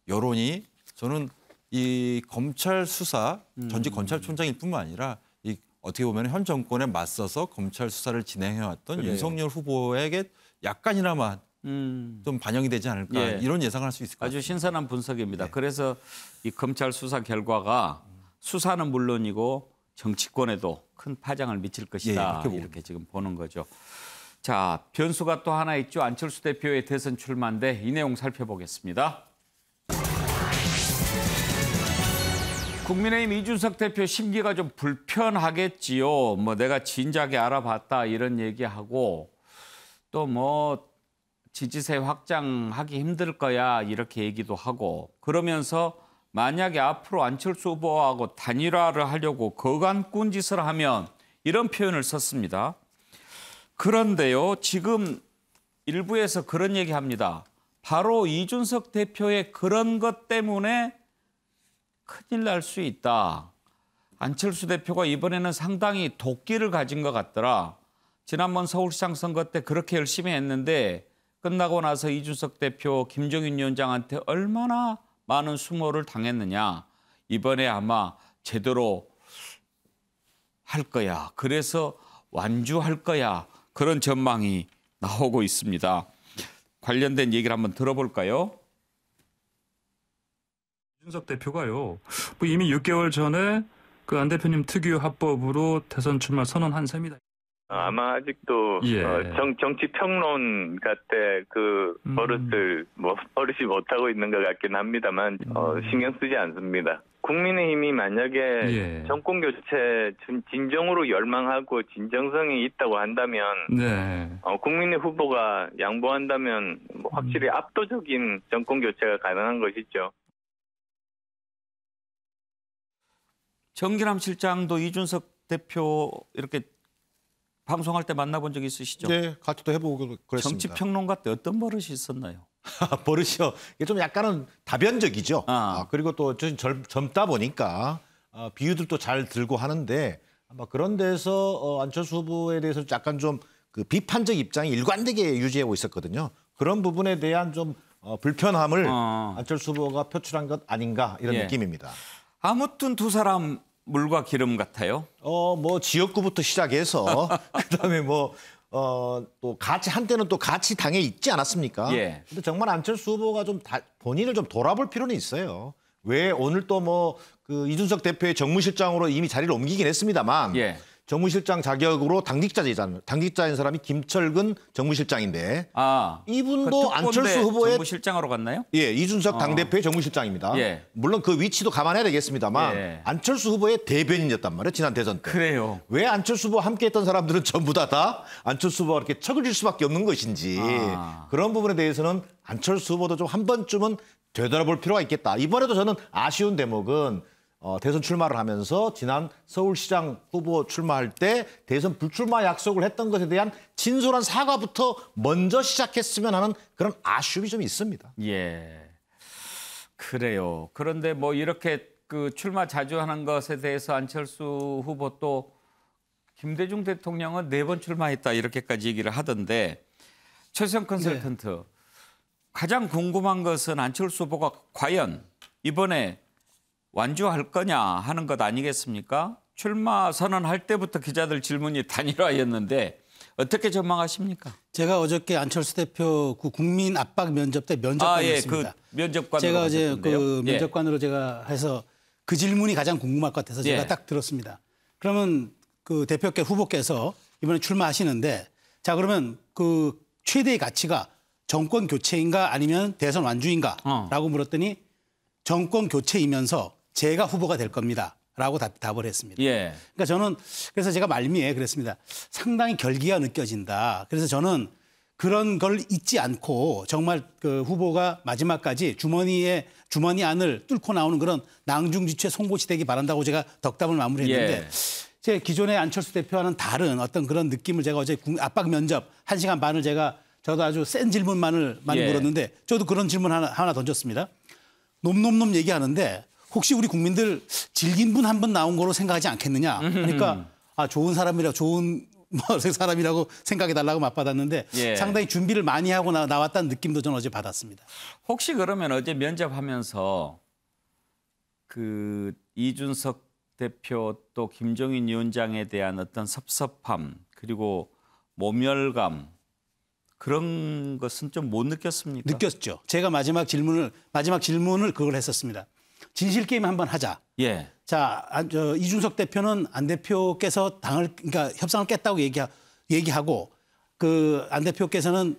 여론이 저는 이 검찰 수사 전직 검찰총장일 뿐만 아니라 이 어떻게 보면 현 정권에 맞서서 검찰 수사를 진행해왔던 그래요. 윤석열 후보에게 약간이나마 좀 반영이 되지 않을까 예. 이런 예상을 할 수 있을 것 같아요. 아주 신선한 분석입니다. 그래서 이 검찰 수사 결과가 수사는 물론이고 정치권에도 큰 파장을 미칠 것이다. 예, 이렇게 지금 보는 거죠. 자, 변수가 또 하나 있죠. 안철수 대표의 대선 출마인데 이 내용 살펴보겠습니다. 국민의힘 이준석 대표 심기가 좀 불편하겠지요. 뭐 내가 진작에 알아봤다 이런 얘기하고 또 뭐 지지세 확장하기 힘들 거야 이렇게 얘기도 하고 그러면서 만약에 앞으로 안철수 후보하고 단일화를 하려고 거간꾼 짓을 하면 이런 표현을 썼습니다. 그런데요, 지금 일부에서 그런 얘기합니다. 바로 이준석 대표의 그런 것 때문에 큰일 날 수 있다. 안철수 대표가 이번에는 상당히 도끼를 가진 것 같더라. 지난번 서울시장 선거 때 그렇게 열심히 했는데 끝나고 나서 이준석 대표, 김종인 위원장한테 얼마나 많은 수모를 당했느냐. 이번에 아마 제대로 할 거야. 그래서 완주할 거야. 그런 전망이 나오고 있습니다. 관련된 얘기를 한번 들어볼까요? 이준석 대표가요. 뭐 이미 6개월 전에 그 안 대표님 특유 합법으로 대선 출마 선언한 셈이다. 아마 아직도 예. 정치 평론가 때 그 버릇을 버릇이 못하고 있는 것 같긴 합니다만 신경 쓰지 않습니다. 국민의힘이 만약에 예. 정권 교체 진정으로 열망하고 진정성이 있다고 한다면 네. 국민의 후보가 양보한다면 뭐 확실히 압도적인 정권 교체가 가능한 것이죠. 정기남 실장도 이준석 대표 이렇게 방송할 때 만나본 적 있으시죠? 네, 같이 또 해보고 그랬습니다. 정치평론가 때 어떤 버릇이 있었나요? 버릇이요. 이게 좀 약간은 다변적이죠. 그리고 또 젊다 보니까 비유들도 잘 들고 하는데 아마 그런 데서 안철수 후보에 대해서 약간 좀 그 비판적 입장이 일관되게 유지하고 있었거든요. 그런 부분에 대한 좀 불편함을 안철수 후보가 표출한 것 아닌가 이런 예. 느낌입니다. 아무튼 두 사람 물과 기름 같아요. 뭐 지역구부터 시작해서 그다음에 또 같이 한때는 또 같이 당에 있지 않았습니까? 예. 근데 정말 안철수 후보가 좀 본인을 좀 돌아볼 필요는 있어요. 왜 오늘 또 그 이준석 대표의 정무실장으로 이미 자리를 옮기긴 했습니다만 예. 정무실장 자격으로 당직자인 사람이 김철근 정무실장인데 이분도 그 안철수 후보의 정무실장으로 갔나요? 예, 이준석 당대표의 정무실장입니다. 예. 물론 그 위치도 감안해야 되겠습니다만 예. 안철수 후보의 대변인이었단 말이에요. 지난 대선 때. 그래요. 왜 안철수 후보와 함께했던 사람들은 전부 다 안철수 후보가 이렇게 척을 질 수밖에 없는 것인지 그런 부분에 대해서는 안철수 후보도 좀 한 번쯤은 되돌아볼 필요가 있겠다. 이번에도 저는 아쉬운 대목은 대선 출마를 하면서 지난 서울시장 후보 출마할 때 대선 불출마 약속을 했던 것에 대한 진솔한 사과부터 먼저 시작했으면 하는 그런 아쉬움이 좀 있습니다. 예, 그래요. 그런데 뭐 이렇게 그 출마 자주 하는 것에 대해서 안철수 후보 또 김대중 대통령은 4번 출마했다 이렇게까지 얘기를 하던데 최수영 컨설턴트 가장 궁금한 것은 안철수 후보가 과연 이번에 완주할 거냐 하는 것 아니겠습니까? 출마 선언할 때부터 기자들 질문이 단일화였는데 어떻게 전망하십니까? 제가 어저께 안철수 대표 그 국민 압박 면접 때 면접관을 했습니다. 그 면접관으로 제가 어제 하셨던데요? 그 면접관으로 제가 해서 그 질문이 가장 궁금할 것 같아서 제가 딱 들었습니다. 그러면 그 대표께 후보께서 이번에 출마하시는데 자 그러면 그 최대의 가치가 정권 교체인가 아니면 대선 완주인가라고 물었더니 정권 교체이면서 제가 후보가 될 겁니다라고 답을 했습니다. 예. 그러니까 저는 그래서 제가 말미에 그랬습니다. 상당히 결기가 느껴진다. 그래서 저는 그런 걸 잊지 않고 정말 그 후보가 마지막까지 주머니 안을 뚫고 나오는 그런 낭중지추의 송곳이 되기 바란다고 제가 덕담을 마무리했는데 제 기존의 안철수 대표와는 다른 어떤 그런 느낌을 제가 어제 압박 면접 1시간 반을 저도 아주 센 질문만을 많이 물었는데 저도 그런 질문 하나 던졌습니다. 놈 얘기하는데 혹시 우리 국민들 질긴 분 한 분 나온 거로 생각하지 않겠느냐. 그러니까 좋은 사람이라 좋은 뭐 사람이라고 생각해달라고 맞받았는데 예. 상당히 준비를 많이 하고 나왔다는 느낌도 저는 어제 받았습니다. 혹시 그러면 어제 면접하면서 그 이준석 대표 또 김종인 위원장에 대한 어떤 섭섭함 그리고 모멸감 그런 것은 좀 못 느꼈습니까? 느꼈죠. 제가 마지막 질문을 그걸 했었습니다. 진실 게임 한번 하자. 예. 자, 이준석 대표는 안 대표께서 그러니까 협상을 깼다고 얘기하고 그 안 대표께서는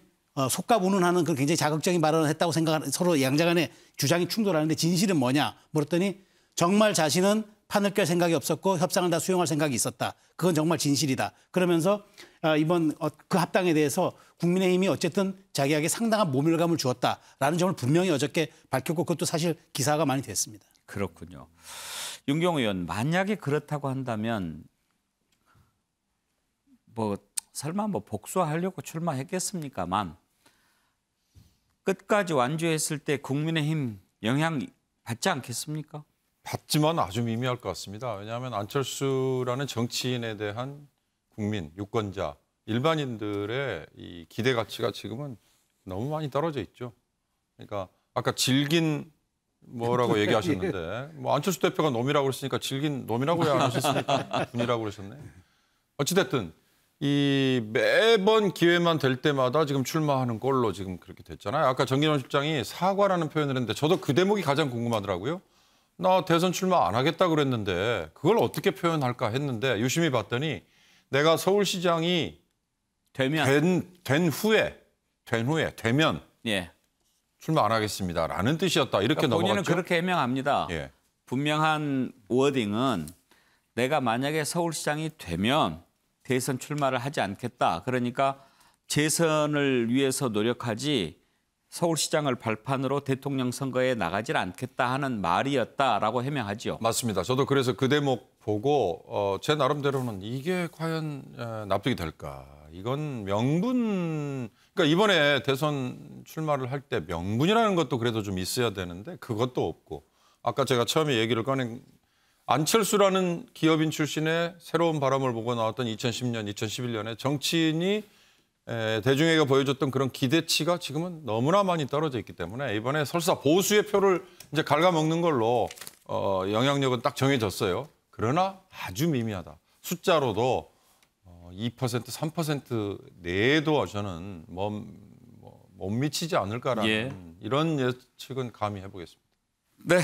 속가 운운하는 그 굉장히 자극적인 발언을 했다고 생각하는 서로 양자 간의 주장이 충돌하는데 진실은 뭐냐 물었더니 정말 자신은 판을 깰 생각이 없었고 협상을 다 수용할 생각이 있었다. 그건 정말 진실이다. 그러면서 이번 그 합당에 대해서 국민의힘이 어쨌든 자기에게 상당한 모멸감을 주었다라는 점을 분명히 어저께 밝혔고 그것도 사실 기사가 많이 됐습니다. 그렇군요. 윤경호 의원 만약에 그렇다고 한다면 뭐 설마 뭐 복수하려고 출마했겠습니까만 끝까지 완주했을 때 국민의힘 영향 받지 않겠습니까? 받지만 아주 미미할 것 같습니다. 왜냐하면 안철수라는 정치인에 대한 국민, 유권자, 일반인들의 이 기대 가치가 지금은 너무 많이 떨어져 있죠. 그러니까 아까 질긴 뭐라고 얘기하셨는데 뭐 안철수 대표가 놈이라고 그랬으니까 질긴 놈이라고 안 하셨습니까? 분이라고 그러셨네. 어찌됐든 이 매번 기회만 될 때마다 지금 출마하는 꼴로 지금 그렇게 됐잖아요. 아까 정기현 실장이 사과라는 표현을 했는데 저도 그 대목이 가장 궁금하더라고요. 나 대선 출마 안 하겠다 그랬는데 그걸 어떻게 표현할까 했는데 유심히 봤더니 내가 서울시장이 되면 예. 출마 안 하겠습니다라는 뜻이었다. 이렇게 그러니까 본인은 넘어갔죠. 그렇게 해명합니다. 예. 분명한 워딩은 내가 만약에 서울시장이 되면 대선 출마를 하지 않겠다. 그러니까 재선을 위해서 노력하지 서울시장을 발판으로 대통령 선거에 나가질 않겠다 하는 말이었다라고 해명하죠. 맞습니다. 저도 그래서 그 대목 보고 제 나름대로는 이게 과연 납득이 될까. 이건 명분. 그러니까 이번에 대선 출마를 할 때 명분이라는 것도 그래도 좀 있어야 되는데 그것도 없고. 아까 제가 처음에 얘기를 꺼낸 안철수라는 기업인 출신의 새로운 바람을 보고 나왔던 2010년, 2011년에 정치인이 대중에게 보여줬던 그런 기대치가 지금은 너무나 많이 떨어져 있기 때문에 이번에 설사 보수의 표를 이제 갉아먹는 걸로 영향력은 딱 정해졌어요. 그러나 아주 미미하다. 숫자로도 2%, 3% 내에도 저는 못 미치지 않을까라는 이런 예측은 감히 해보겠습니다. 네.